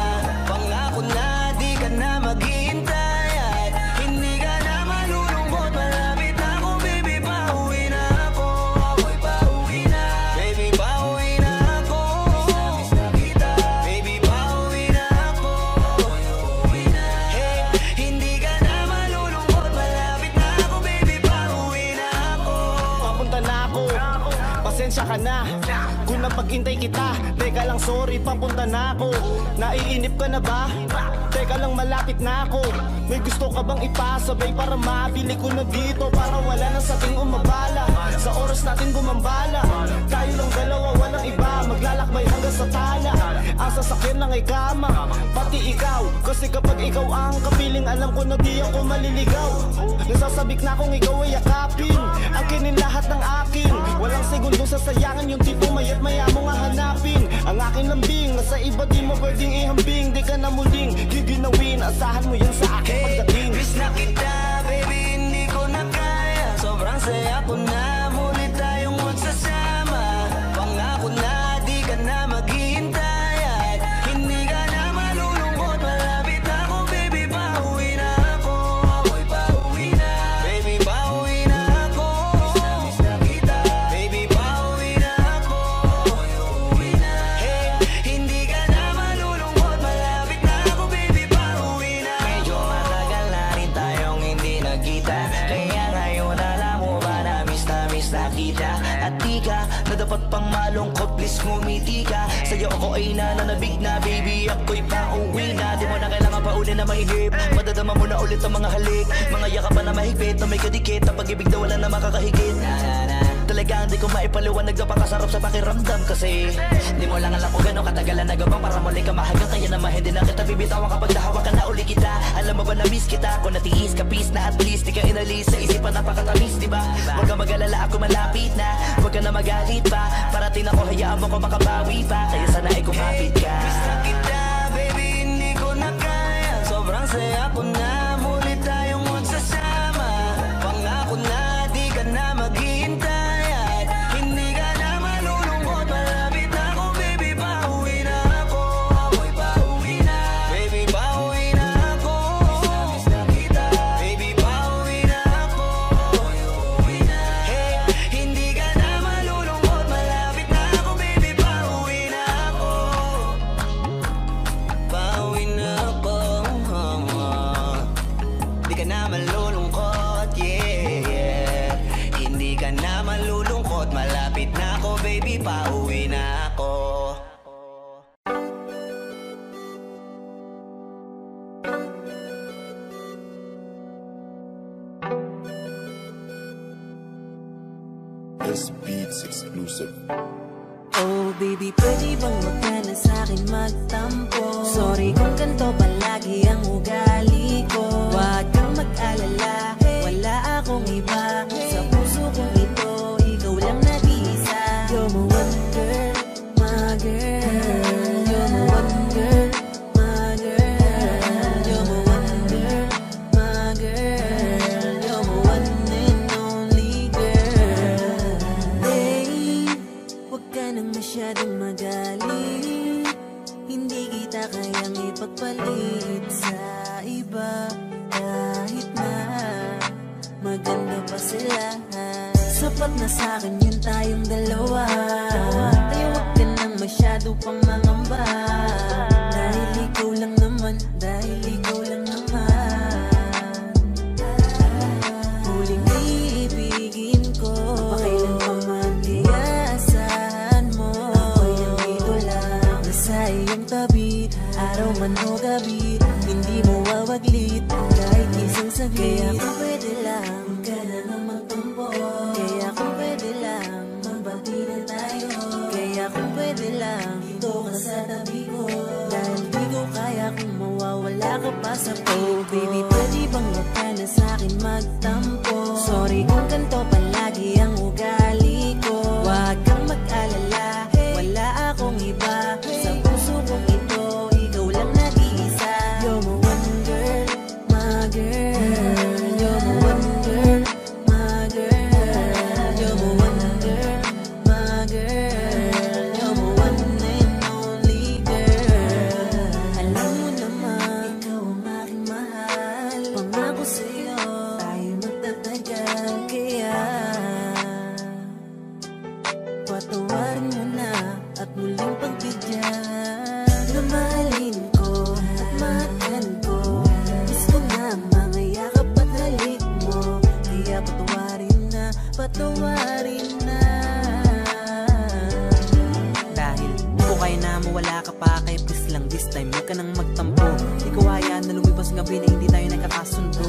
Pangako na, di ka na maghihintay. At hindi ka na malulungkot, malapit na ako, baby, pauwi na ako. Ako'y pauwi na, baby, pauwi na ako. Miss na kita, baby, pauwi na ako. Ako'y uuwi na. Hey, hindi ka na malulungkot, malapit na ako, baby, pauwi na ako. Papunta na ako, pasensya ka na. na. Kung napaghintay kita, teka lang sorry, papunta na ako. Naiinip ka na ba? Teka lang malapit na ako. May gusto ka bang ipasabay para mabili ko na dito? Para wala na sa ating umabala, sa oras natin gumambala. Tayo lang dalawa, walang iba, maglalakbay hanggang sa tala. Ang sasakyan lang ay kama, pati ikaw. Kasi kapag ikaw ang kapiling, alam ko na di ako maliligaw. Nasasabik na kung ikaw ay yakapin, akinin lahat ng akin. Walang segundo sasayangan, yung tipo mayat maya mo nga hanapin. Ang akin lambing, nasa iba di mo pwedeng ihambing. Di ka na muling giginawin, asahan mo yan sa akin pagdating. Miss na kita, baby, hindi ko na kaya. Sobrang saya ko na, muli tayong magsasama. Pangako na, di ka na maghihintay at hindi ka na malulungkot. Malapit ako, baby, pauwi na ako. Ako'y pauwi na, baby, pauwi na ako. Miss na kita, baby, pauwi na ako. Ako'y uuwi na, hey, hindi ka na malulungkot. Malapit na ako, baby, pauwi na. Medyo matagal na rin tayong hindi nagkita, kaya ngayon alam mo ba na miss na kita. At di ka na dapat pang malungkot, please ngumiti ka. Sa'yo ako ay nananabig na, baby, ako'y pauwi na. Di mo na kailangan pa uli na mahigip, madadama mo na ulit ang mga halik. Mga yakapan na mahigpit, na may kadikit, na pag-ibig na wala na makakahigit. Talagang di ko maipaliwanag na pakasarap sa pakiramdam. Kasi di mo lang alam kung gano'ng katagalan nagabang para muli ka mahagang. Kaya naman hindi na kita bibitawan kapag nahawakan na uli kita. Alam mo ba na miss kita, kung natiis ka peace na at least di ka inalis sa isipan napakatamis, diba? Huwag ka mag-alala, ako malapit na, huwag ka na magalit pa. Parating ako, hayaan mo ko makabawi pa, kaya sana ay kumapit ka. Miss na kita, baby, hindi ko na kaya. Sobrang saya ko na, muli tayong magsasama. Pangako na, di ka na maghihintay at hindi ka na malulungkot. Malapit na ako, baby, pauwi na ako. Ako'y pauwi na, baby, pauwi na ako. Miss na kita, baby, pauwi na ako. Ako'y uuwi na, hey, hindi ka na malulungkot. Malapit na ako, baby, pauwi na ako. Pauwi na ako. Di ka na malulungkot, yeah. Hindi ka na malulungkot. Malapit na ako, baby, pauwi na ako. This beats exclusive. Oh baby, pwede bang wag ka na sa'kin magtampo? Sorry kung ganito palagi ang ugali ko. Wag kang mag-alala, wala akong iba. Sa puso kong ito, ikaw lang nag-iisa. You're my one girl, my girl. You're my one girl, my girl. You're my one girl, my girl. You're my one and only girl. Babe, wag ka nang masyadong magalit. Hindi kita kayang ipagpalit sa iba. Kahit na maganda pa sila, sapat na sa'kin yun tayong dalawa. Kaya wag ka nang masyado pang mangamba. Dahil ikaw lang naman, dahil ikaw lang naman. Huling iibigin ko, pakailan pa man, kaya asahan mo. Ako'y nandito lang, nasa iyong tabi, araw man o gabi. Hindi mo wawaglit, kahit isang saglit. Kaya kung pwede lang, huwag ka na nang magtampo. Kaya kung pwede lang, magbati na tayo. Kaya kung pwede lang, dito ka sa tabi ko. Dahil di ko kaya kung mawawala ka pa sa puso. Oh baby, pwede bang wag ka na sa'kin magtampo? Sorry kung ganito palagi ang ugali ko. Wag kang mag-alala, wala akong iba. Sa puso kong ito, ikaw lang nag-iisa. You're my one girl, my girl. You're my one girl, my girl. You're my one girl, my girl. You're my one and only girl. Alam mo naman, ikaw ang aking mahal. Pangako sa'yo, tayo magtatagal. Kaya patawarin mo na at muling pagbigyan. Na mahalin ko at mahagan ko. Gusto nga mga yakap at halik mo. Kaya patawarin na, patawarin na. mo wala ka pa, kaya please lang this time huwag ka nang magtampo. Di ko hayaan na lumipas gabi na hindi tayo nagkakasundo.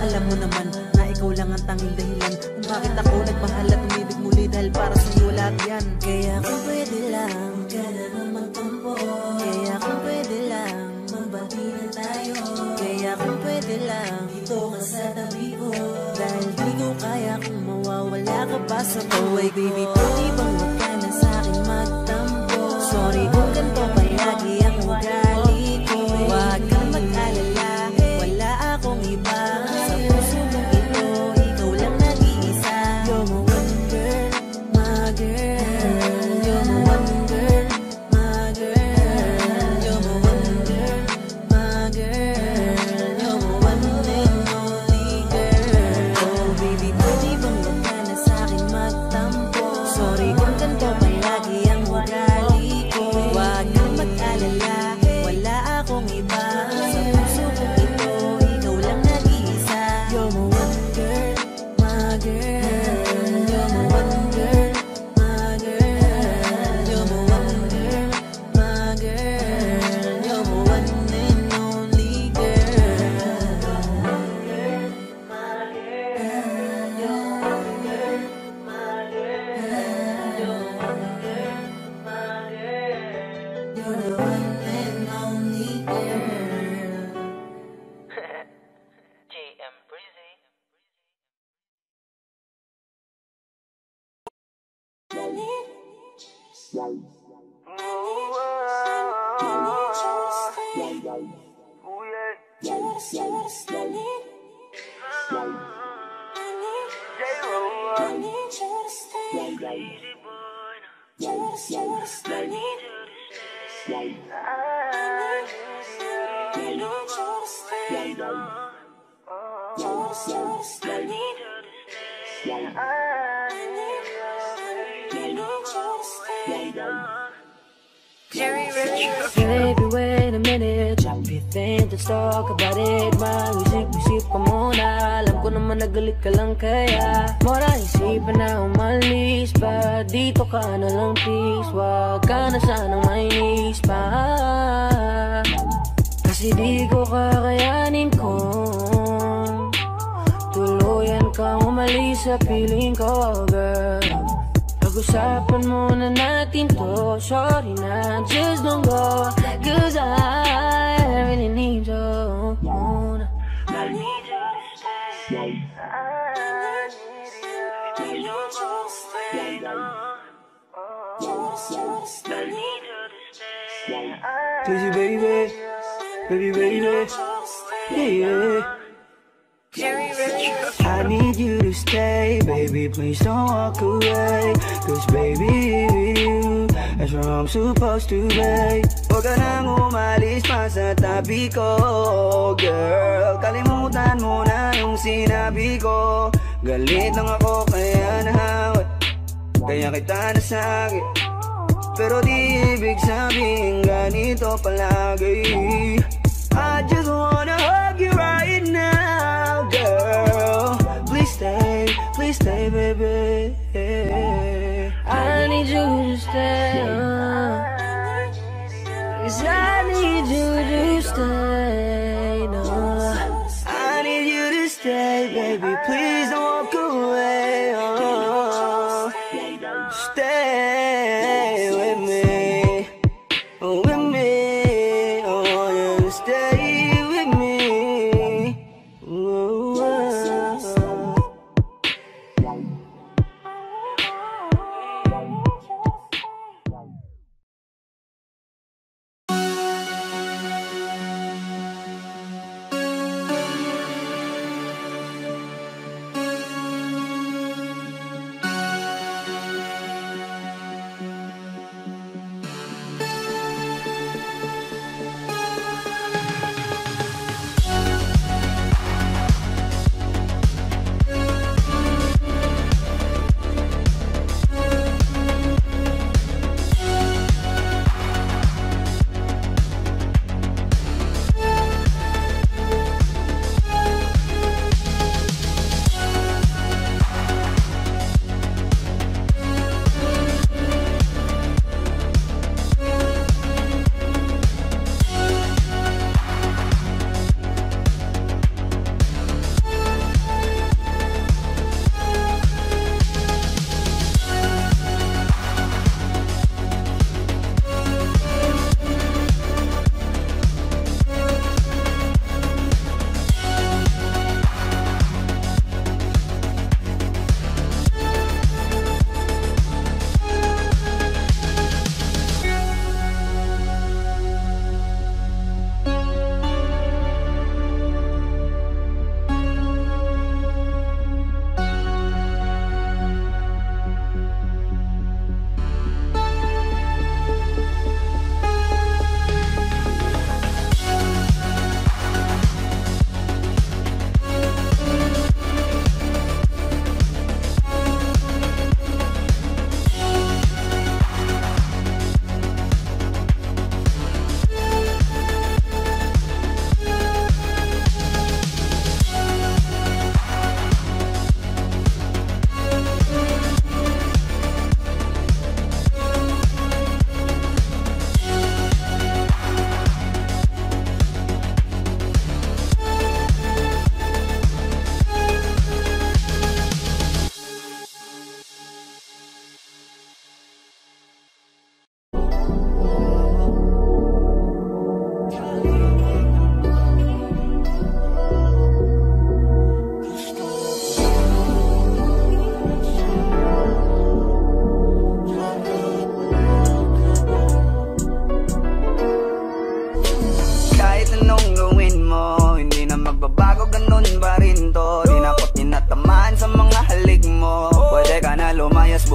Alam mo naman na ikaw lang ang tanging dahilan kung bakit ako nagmahal at umibig muli, dahil para sa'yo lahat yan. Kaya kung pwede lang, huwag ka na nang magtampo. Kaya kung pwede lang, magbati na tayo. Kaya kung pwede lang, dito ka sa tabi ko, dahil di ko kaya kung mawawala ka pa sa buhay. Baby, pwede bang huwag ka na sa'kin magtampo? Sorry kung ganito palagi ang ugali ko. Huwag kang mag-alala, wala akong iba. Sa puso mong ito, ikaw lang nag-iisa. You're my one girl, my girl. You're my one girl, my girl. You're my one girl, my girl. You're my one and only girl. Oh baby, pwede bang huwag ka na sa'kin magtampo? Sorry kung ganito palagi ang ugali ko. Huwag kang mag-alala, wala akong iba. Sa puso kong ito, ikaw lang nag-iisa. You're my one girl, my girl. You're my one girl, my girl. You're my one girl, my girl. You're my one and only girl. You're the one and only girl. JM Breezy. Baby, wait a minute. Drop your thing, let's talk about it. Mag-isip-isip ka muna. Alam ko naman nagalit ka lang, kaya mura isipan na umalis. Ba dito ka na lang please, wag ka na sanang mainis pa. Kasi di ko kakayanin kung tuluyan kang umalis sa piling ko, girl. Pag-usapan muna natin to. Sorry na, just don't go, cause I really need you. I need you to stay. I need you. Please don't go away, no. I need you to stay. Crazy baby, baby baby, yeah. I need you to stay, baby, please don't walk away. Cause baby, with you, that's where I'm supposed to be. Huwag ka nang umalis pa sa tabi ko, girl. Kalimutan mo na yung sinabi ko. Galit lang ako kaya nahawat, kaya kita nasakit. Pero di ibig sabihin ganito palagi. I just wanna hug you right now, girl. Please stay, baby. I need you to stay, cause I need you to stay, no. I need you to stay, baby. Please don't walk away. Stay with me, with me. I want you to stay with me. Ooh,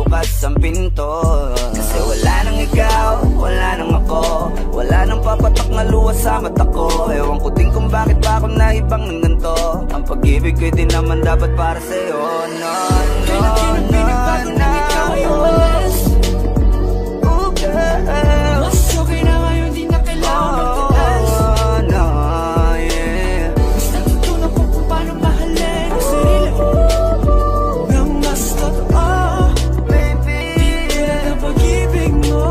bukas ang pinto. Kasi wala nang ikaw, wala nang ako, wala nang papatak na luha sa mata ko. Ewan ko din kung bakit ba ako naibang ng ganito. Ang pag-ibig ko'y di naman dapat para sa'yo. No, no, no, no, ikaw ay umalis. Oh girl, mas okay na ngayon, di na kailangan magtaas. Oh no, yeah. Mas natutunan ko kung paano mahalin ang sarili nang mas totoo, baby. Di tulad ang pag-ibig mo.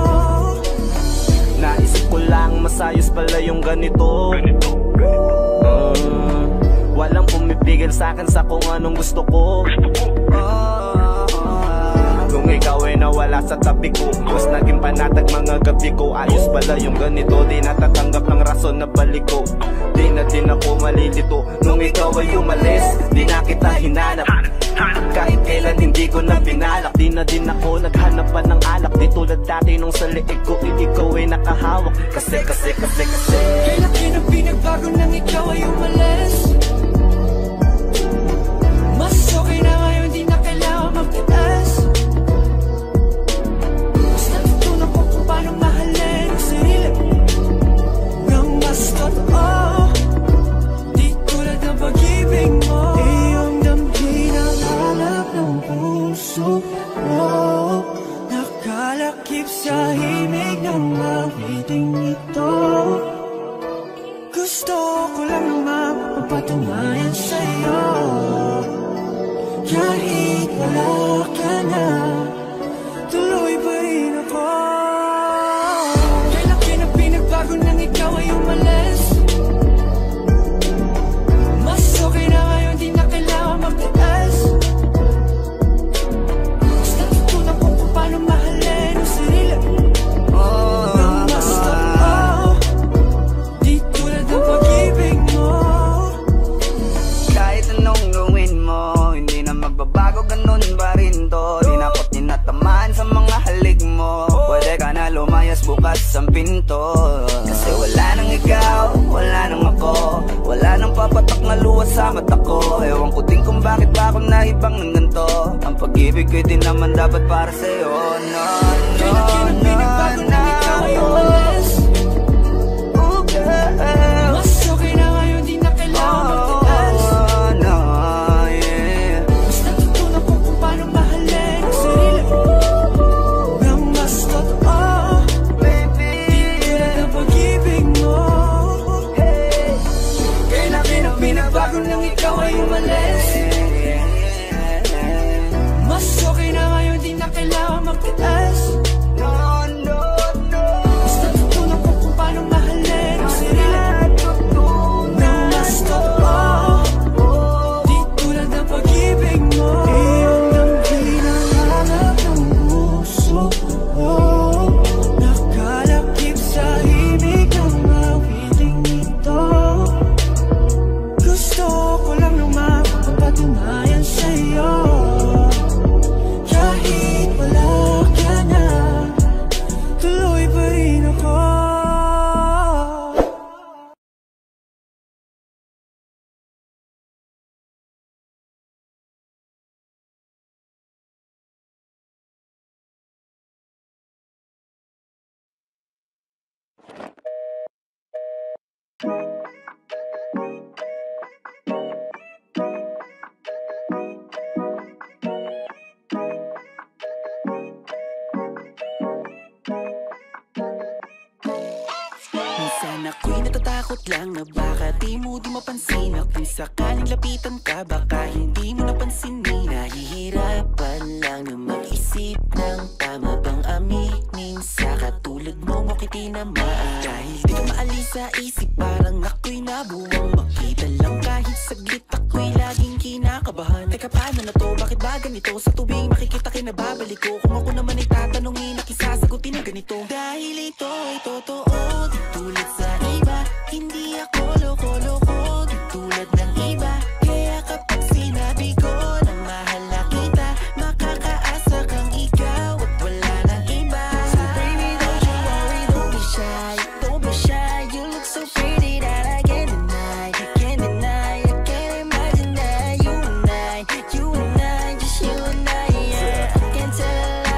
Naisip ko lang masayos pala yung ganito. Walang pumipigil sa'kin sa kung anong gusto ko. Kung ikaw ay nawala sa tabi ko, mas naging panatag mga gabi ko. Ayos pala yung ganito, di natatanggap ng rason na balik ko. Di na din ako malilito nung ikaw ay umalis. Di na kita hinanap, kahit kailan hindi ko na pinalak. Di na din ako naghanap pa ng alak. Di tulad dati nung sa liig ko, ikaw ay nakahawak. Kasi kailan kinang pinagbago nang ikaw ay umalis. Mas okay na ngayon, di na kailangan magtaas. Mas natutunan ko kung paano mahalin ang sarili nang mas totoo, di tulad ng pag-ibig mo. Iyong damhin ang hanap ng puso mo, nakalakip sa himig ng mawiting ito. Gusto ko lang naman mapatunayan sa'yo, kahit wala ka na, tuloy pa rin ako. Kailan kinang pinagbago nang ikaw ay umalis. Mas okay na ngayon, di na kailangan magtaas. Mas natutunan ko kung paano mahalin ang sarili nang mas totoo, di tulad ng pag-ibig mo. Kahit anong gawin mo, hindi na magbabago, ganun pa rin to. Di na ako't tinatamaan sa mga halik mo. Pwede ka na lumayas, bukas ang pinto. Kasi wala nang ikaw, wala nang ako, wala nang papatak na luha sa mata ko. Ewan ko din kung bakit ba ako naibang ng ganito. Ang pag-ibig ko'y di naman dapat para sa'yo. No, no, no, no, ikaw ay umalis. Oh girl, mas okay na ngayon, di na kailangan magtaas. Oh no, yeah. Mas natutunan ko kung paano mahalin ang sarili nang mas totoo, baby. Di tulad ng pag-ibig mo. Hey, kailan kinang pinagbago nang ikaw ay umalis. Mas okay na ngayon, di na kailangan magtaas. No, no, no. Mas natutunan ko kung paano mahalin ang sarili nang mas totoo, di tulad ng pag-ibig mo. Iyong damhin ang hanap ng puso mo, nakalakip sa himig ng mawiting ito. Gusto ko lang naman mapatunayan sa'yo, kahit wala ka na, tuloy pa rin ako. Minsan ako'y natatakot lang na baka di mo di mapansin. At kung sakaling lapitan ka, baka hindi mo napansinin. Nahihirapan lang na mag-isip ng tama bang aminin sa katulad mong ako'y tinamaan. Dahil di ka maalis sa isip, parang ako'y nabuwang makita lang kahit saglit. Ako'y laging kinakabahan. Teka, paano na to? Bakit ba ganito? Sa tuwing makikita kinababalik ko. Kung ako naman ay tatanungin, nakisasagutin ng ganito. Dahil ito ay totoo, di tulad sa iba. Hindi ako loko-loko, di tulad ng iba. Kaya kapag sinabi ko na mahal na kita, makakaasa kang ikaw at wala nang iba. So baby, don't you worry, don't be shy. Don't be shy, you look so pretty that I can't deny. Can't deny, I can't imagine that you and I, just you and I, yeah. I can't tell a lie.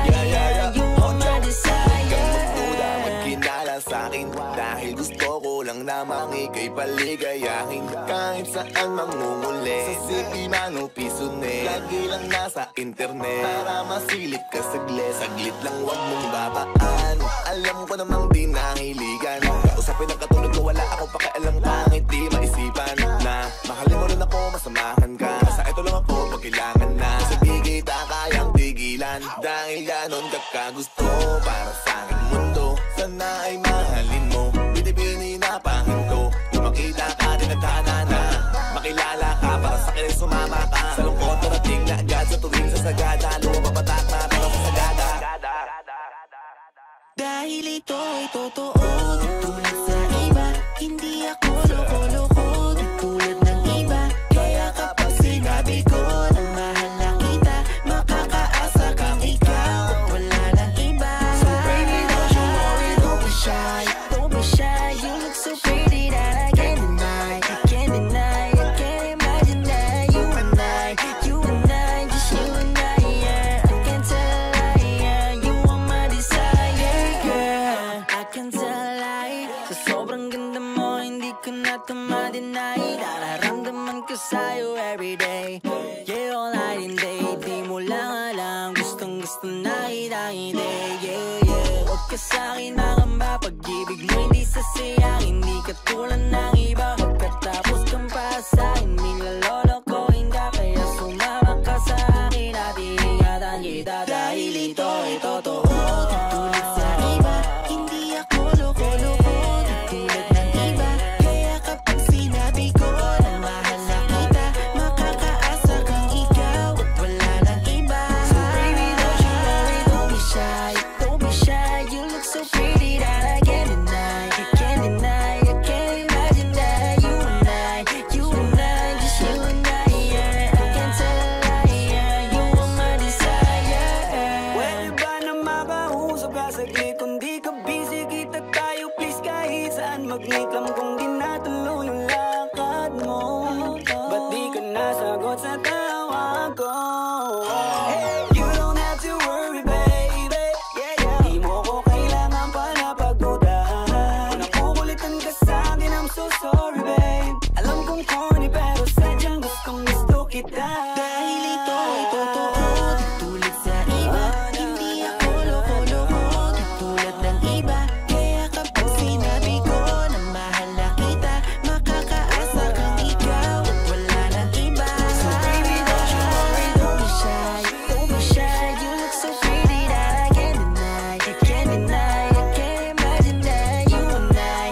akin. Dahil gusto ko lang namang ika'y paligayahin. Kahit saan mamumuli, sa city man o pisune, lagi lang nasa internet para masilip ka saglit. Saglit lang wag mong babaan, alam ko namang di nahiligan. Usapin ang katulad ko, wala akong pakialam kahit di maisipan. Na mahalin mo rin ako, masamahan ka. Sa ito lang ako pag kailangan na. Kasi di kita kayang tigilan, dahil ganon kakagusto para sa aking mundo. Sana ay mahalin mo, binibini na pahinto. Nung makita ka, tinagkana na makilala ka, para sa akin sumama ka. Sa lungkot narating na agad, sa tuwing sasagada, lumapapatak na pero sa sagada. Dahil ito ay totoo, tulad sa iba, hindi ako loko-loko. Tulad ng iba, kaya kapag sinabi ko na mahal na kita, makakaasa kang ikaw, wala nang iba. So baby, don't you worry, don't be shy. Don't be shy, you look so pretty that I can't deny. I can't deny, I can't imagine that you and I, just you and I, yeah. I can't tell a lie, yeah. You are my desire, girl. I can't tell a lie. Sa sobrang ganda mo, hindi ko na ito ma-deny. Nararamdaman ko sa'yo everyday, yeah, all night and day. Di mo lang alam, gustong gusto na kita-hindi, yeah, yeah. Huwag ka sa'kin nakamba, pag-ibig mo hindi sasayang. Hindi ka tulad ng iba, magkatapos kang para sa'kin. Nilalolokohin ka, kaya sumama ka sa akin at iingatan kita. Dahil ito ay totoo, tulad sa iba, hindi ako loko-loko. Tulad ng iba, kaya kapag sinabi ko na mahal na kita, makakaasa kang ikaw at wala nang iba. So baby, don't you worry, don't be shy. Don't be shy, you look so pretty that I can't deny. I can't deny, I can't imagine that you and I, just you and I, yeah. I can't tell a lie, yeah. You are my desire. Pwede ba na mapausap ka saglit? Kung di ka busy, kita tayo please. Kahit saan mag-meet lang kung di natuloy yung lakad mo. Ba't di ka nasagot sa tawag ko? You don't have to worry, baby, di mo ko kailangan pa na pagdudahan. Kung nakukulitan ka sa'kin, I'm so sorry, babe. Alam kong corny pero sadyang gustong gusto kita. Dahil ito ay totoo, tulad sa iba, hindi ako loko-loko. Tulad ng iba, kaya kapag sinabi ko na mahal na kita, makakaasa kang ikaw at wala nang iba. So baby, don't you worry, don't be shy. Don't be shy, you look so pretty that I can't deny. I can't deny, I can't imagine that you and I,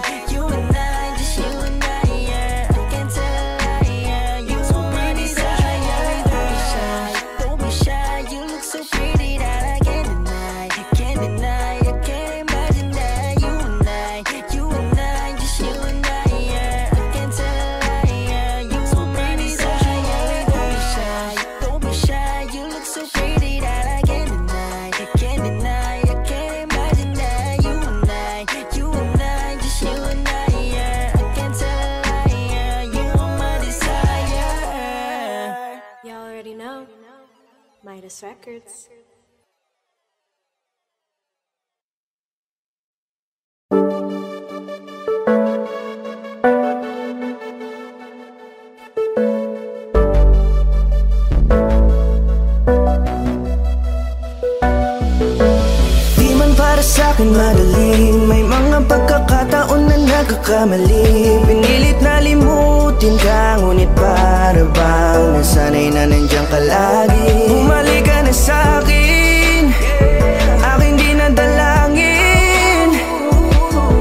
just you and I, yeah. I can't tell a lie, yeah. You are my desire. Don't be shy, don't be shy, you look so pretty that I can't deny. I can't deny, I can't imagine that you and I, just you and I, yeah. I can't tell a lie, yeah. You are my desire. Don't be shy, don't be shy, you look so pretty that I can't deny. I can't deny, I can't imagine that you and I, just you and I, yeah. I can't tell a lie, yeah. You are my desire. Y'all already know. Midas Records. Di man para sa'kin madali, may mga pagkakataon na nagkakamali. Pinilit na limutin ka, ngunit para bang nasanay na nandiyan ka lagi. Bumalik ka na sa'kin, aking dinadalangin.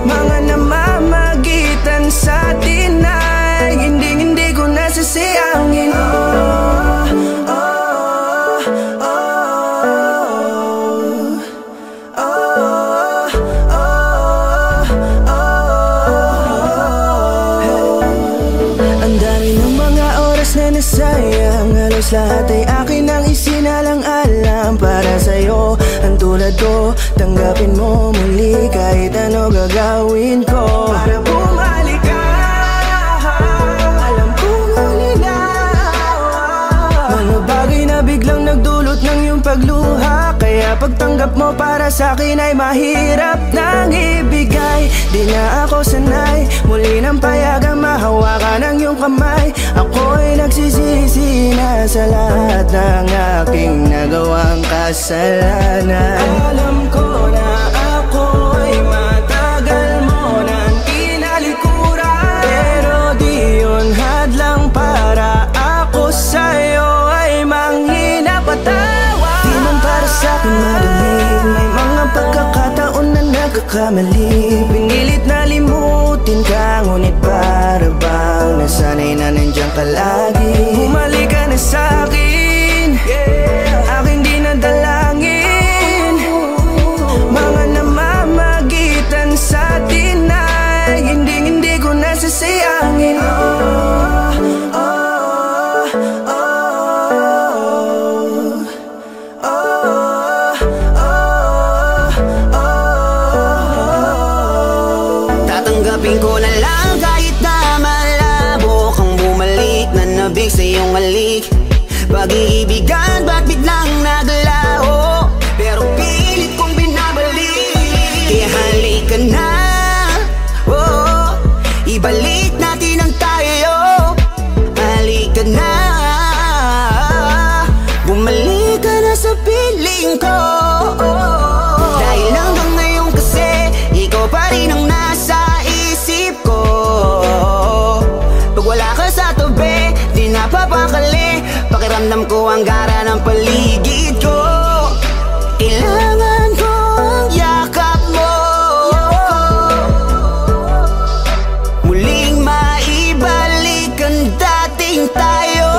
Mga namamagitan sa'tin ay hindi ko nasasayangin. Ang dami ng mga oras na nasayang, halos lahat ay akin ang isinalang-alam para sa'yo. Ang tulad ko, tanggapin mo muli kahit ano gagawin ko para bumalik ka. Alam kong ulinaw mga bagay na biglang nagdulot ng iyong pagluha, kaya pagtanggap mo para sa'kin ay mahirap nang ibigay. Di sanay muli ng payagang mahawakan ang iyong kamay. Ako'y nagsisisi na sa lahat ng aking nagawang kasalanan. Alam ko na ako'y matagal mo nang kinalikuran, pero di yun hadlang para ako sa'yo ay manghina patawa. Di man para sa'kin madali, may mga pagkakataon na nagkakamali. Pinilit na limutin ka, ngunit para bang nasanay na nandiyan ka lagi. Bumalik ka na sa'kin, aking di nadalangin. Mga namamagitan sa atin ay hindi ko nasasayangin. Tatanggapin ko na lang kahit na malabo kang bumalik na nabig sa iyong halik. Pag-iibigan ba't biglang naglaho, pero pilit kong binabalik. Kaya halika na, oh, ibalik natin ang tayo. Halika na, bumalik ka na sa piling ko. Dahil hanggang ngayon kasi ikaw pa rin ang nasa isip ko. Pag wala ka sa tabi, di napapakali. Pakiramdam ko ang gara ng paligid ko. Kailangan ko ang yakap mo, muling maibalik ang dating tayo.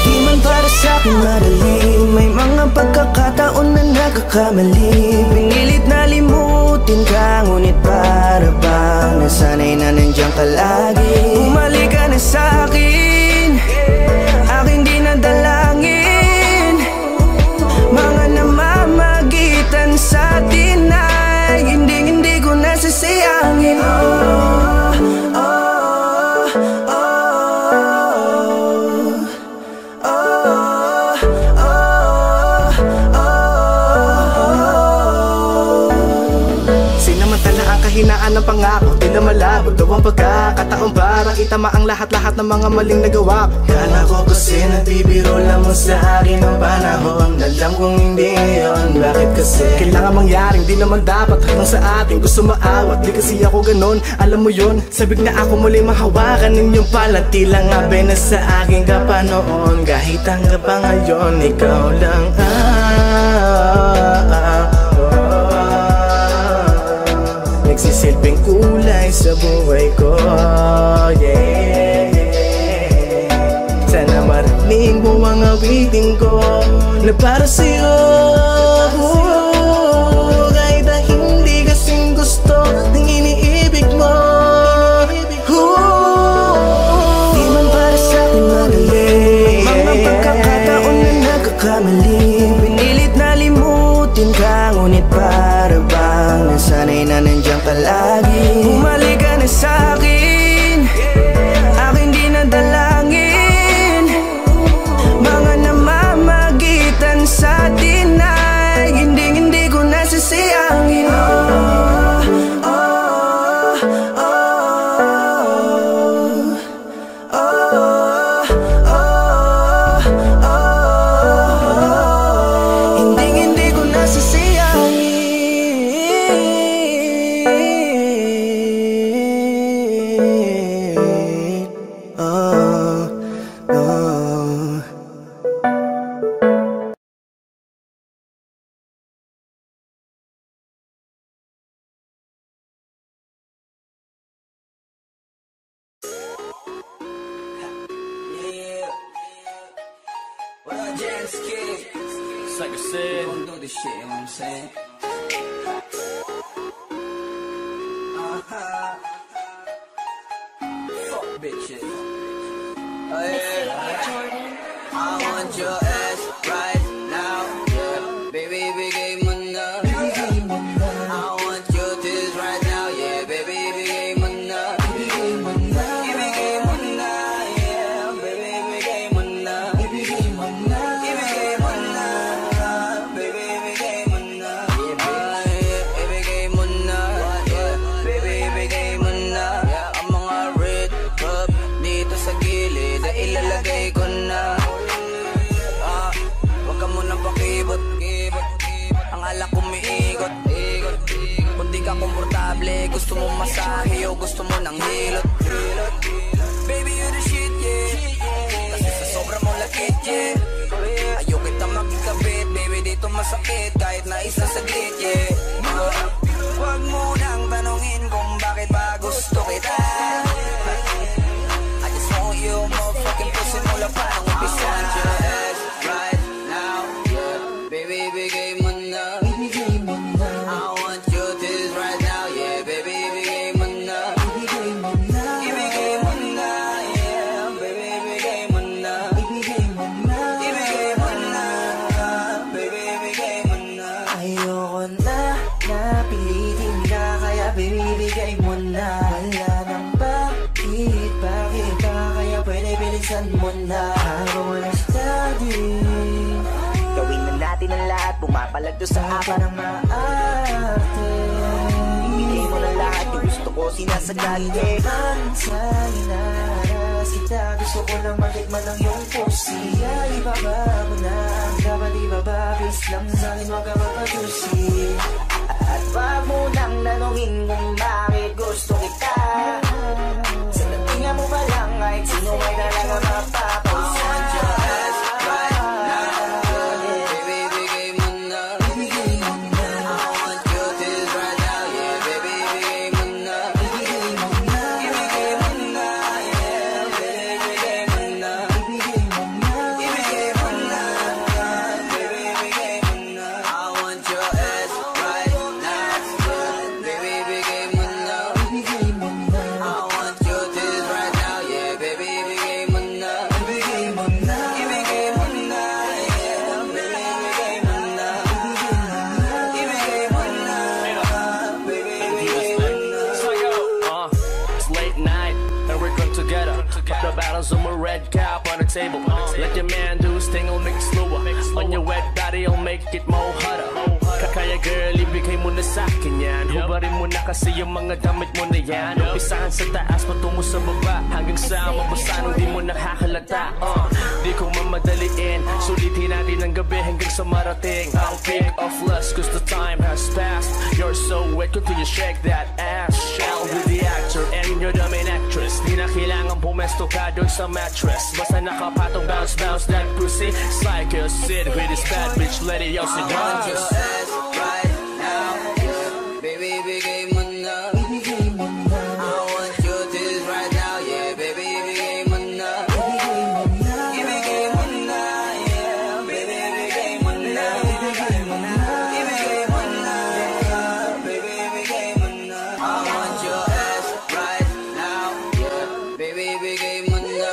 Di man para sa'kin madali, may mga pagkakataon na nagkakamali. Pinilit na limutin ka, ngunit para bang nasanay na nandiyan ka lagi. Bumalik ka na sa'kin, aking di nadalangin. Mga namamagitan sa atin ay hindi ko nasasayangin. Sinamantala ang kahinaan ng pangako, di na malabo daw ang pagkakataon para itama ang lahat-lahat ng mga maling nagawa ko. Kala ko kasi nagbibiro lamang sa akin ang panahon, alam kong hindi yun. Bakit kasi kailangan mangyaring di naman dapat hanggang sa atin gusto maawat. Di kasi ako ganon, alam mo yun. Sabik na ako muli mahawakan ninyong palati lang abe na sa aking kapanoon. Kahit hanggang pa ngayon, ikaw lang nagsisilbing kulay sa buhay ko, yeah. Sana marinig mo ang awitin ko na para sa'yo, kahit na hindi kasing gusto ng iniibig mo. Di man para sa'kin madali, mga pagkakataon na nagkakamali. Pinilit na limutin ka, ngunit para bang nasanay na nandiyan ka lagi. Bumalik ka na sa'kin, aking di nadalangin. Mga namamagitan sa atin ay hindi ko nasasayangin. Hindi ko nasasayangin. It's like I said, we gon' do this shit, you know what I'm saying? Fuck bitches. Oh yeah, I want your ass right now, yeah. Baby, big game enough. I want your tits right now, yeah. Baby, big game enough. Big game enough. Give me game enough, yeah. Baby, big game enough. Baby, game enough. Give me game enough. Baby, big game enough. Yeah, baby, game enough. Yeah, baby, big game enough. kable, gusto mo masahe o gusto mo ng hilot. Baby, you the shit, yeah. Kasi sa sobra mong lakit, yeah. Ayaw kita makikabit, baby, dito masakit kahit na isa saglit, yeah. Huwag mo nang tanungin kung bakit ba gusto kita. I just want you, motherfucking pussy mula pa nung umpisa. Just right now, yeah. Baby, bigay mo na. I want you this right now, yeah. Baby, bigay mo na. Ibigay mo na, yeah. Baby, bigay mo na. Ibigay mo na. Baby, bigay mo na. Ayoko na napilitin ka, kaya bibigay mo na. Wala nang bakit ba, kaya pwede bilisan mo na. Ako na study, gawin na natin ang lahat, pumapalagdo sa akin ng maarte. Bigay mo na lahat, yung gusto ko sinasagad. Sa'yo naras kita, gusto ko lang matikman ng iyong pussy. Ay, ibaba mo na, dapat ibaba, bis lang sa'kin, wag ka magpadusi. At wag mo nang tanungin kung bakit gusto kita. Sa natinga mo pa lang, kahit sino ay talaga mapapausa. I want your ass right now. Baby, bigay mo na. I want you this right now, yeah. Baby, bigay mo na. Ibigay mo na, yeah. Baby, bigay mo na. Ibigay mo na, baby, bigay mo na. I want your ass right now. Baby, bigay mo na. I want you this right now, yeah. Baby, bigay mo na. Ibigay mo na, yeah. Baby, bigay mo na. Ibigay mo na, baby, bigay mo na. It's late night and we're good together. Pop the bottles on my red cap on the table. Let your man do his thing, I'll make it slower. On your wet body, I'll make it more hotter. Kakaya girl, ibigay mo na sa'kin yan. Hubarin mo na kasi yung mga damit mo na yan. Umpisahan sa taas, patungo sa baba, hanggang sa mabasan, hindi mo nakakalata. Di ko mamadaliin, sulitin natin ang gabi hanggang sa marating ang peak of lust, cause the time has passed. You're so wet, continue shake that ass. I'll be the actor and you're the main actress. Di na kailangan pumesto ka doon sa mattress. Basta nakapatong bounce, bounce that pussy. It's like a sit with this bad bitch lady, yo, sit down. I want your ass right now, yeah. Baby, bigay mo na. I want you this right now, yeah. Baby, bigay mo na. Ibigay mo na, yeah. Baby, bigay mo na. Ibigay mo na, baby, bigay mo na. I want your ass right now, yeah. Baby, bigay mo na.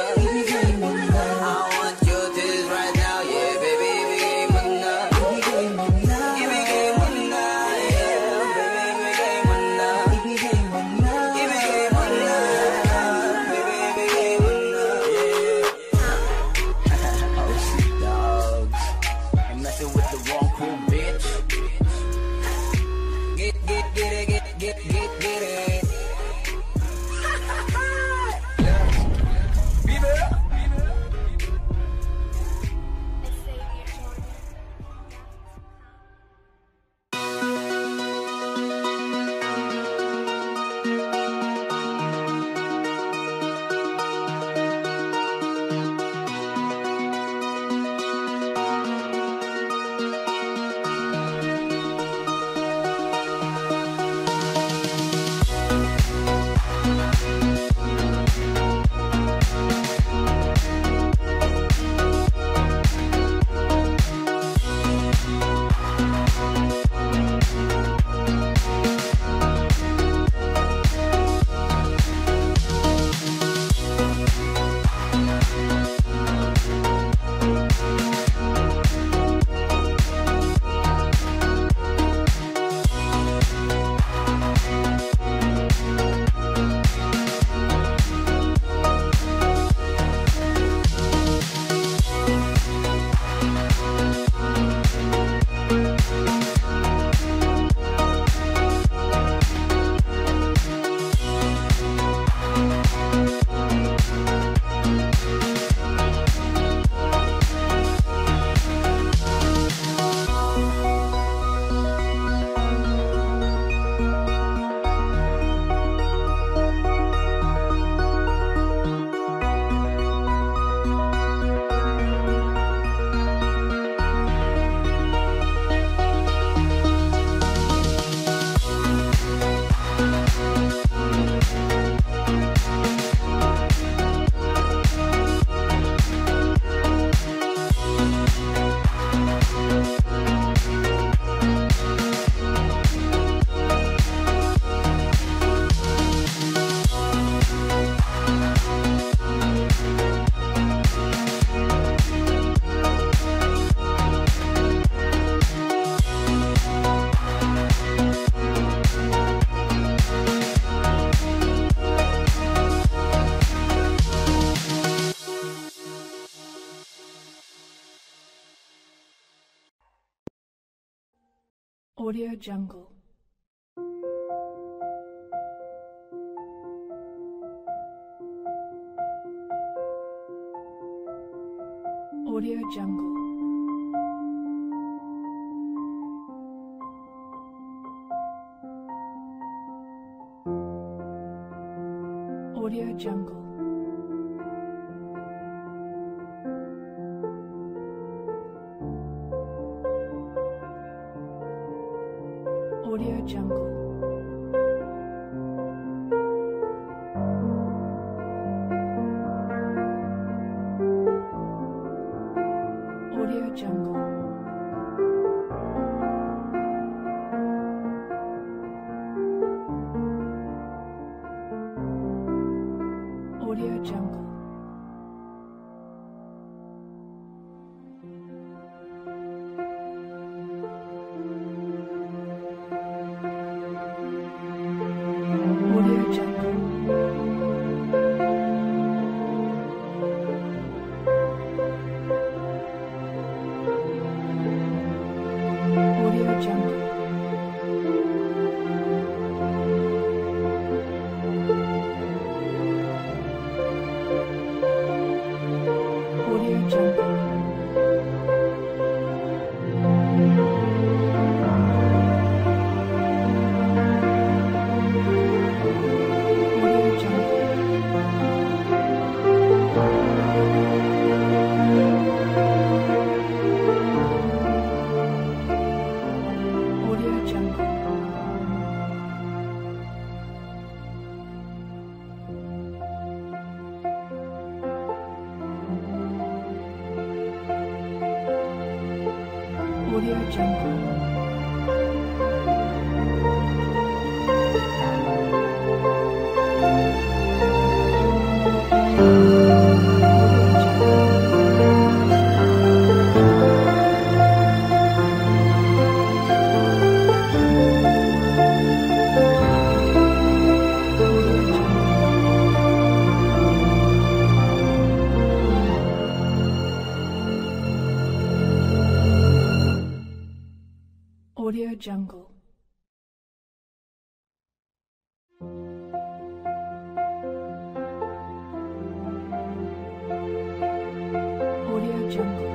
I want you this right now, yeah. Baby, bigay mo na. Ibigay mo na, yeah. Baby, bigay mo na. Audio Jungle. Audio Jungle. Audio Jungle. Audio Jungle. Audio Jungle. Audio Jungle. Audio Jungle. Audio Jungle. Audio Jungle. Audio Jungle. Audio Jungle. Audio Jungle. Audio Jungle. Audio Jungle.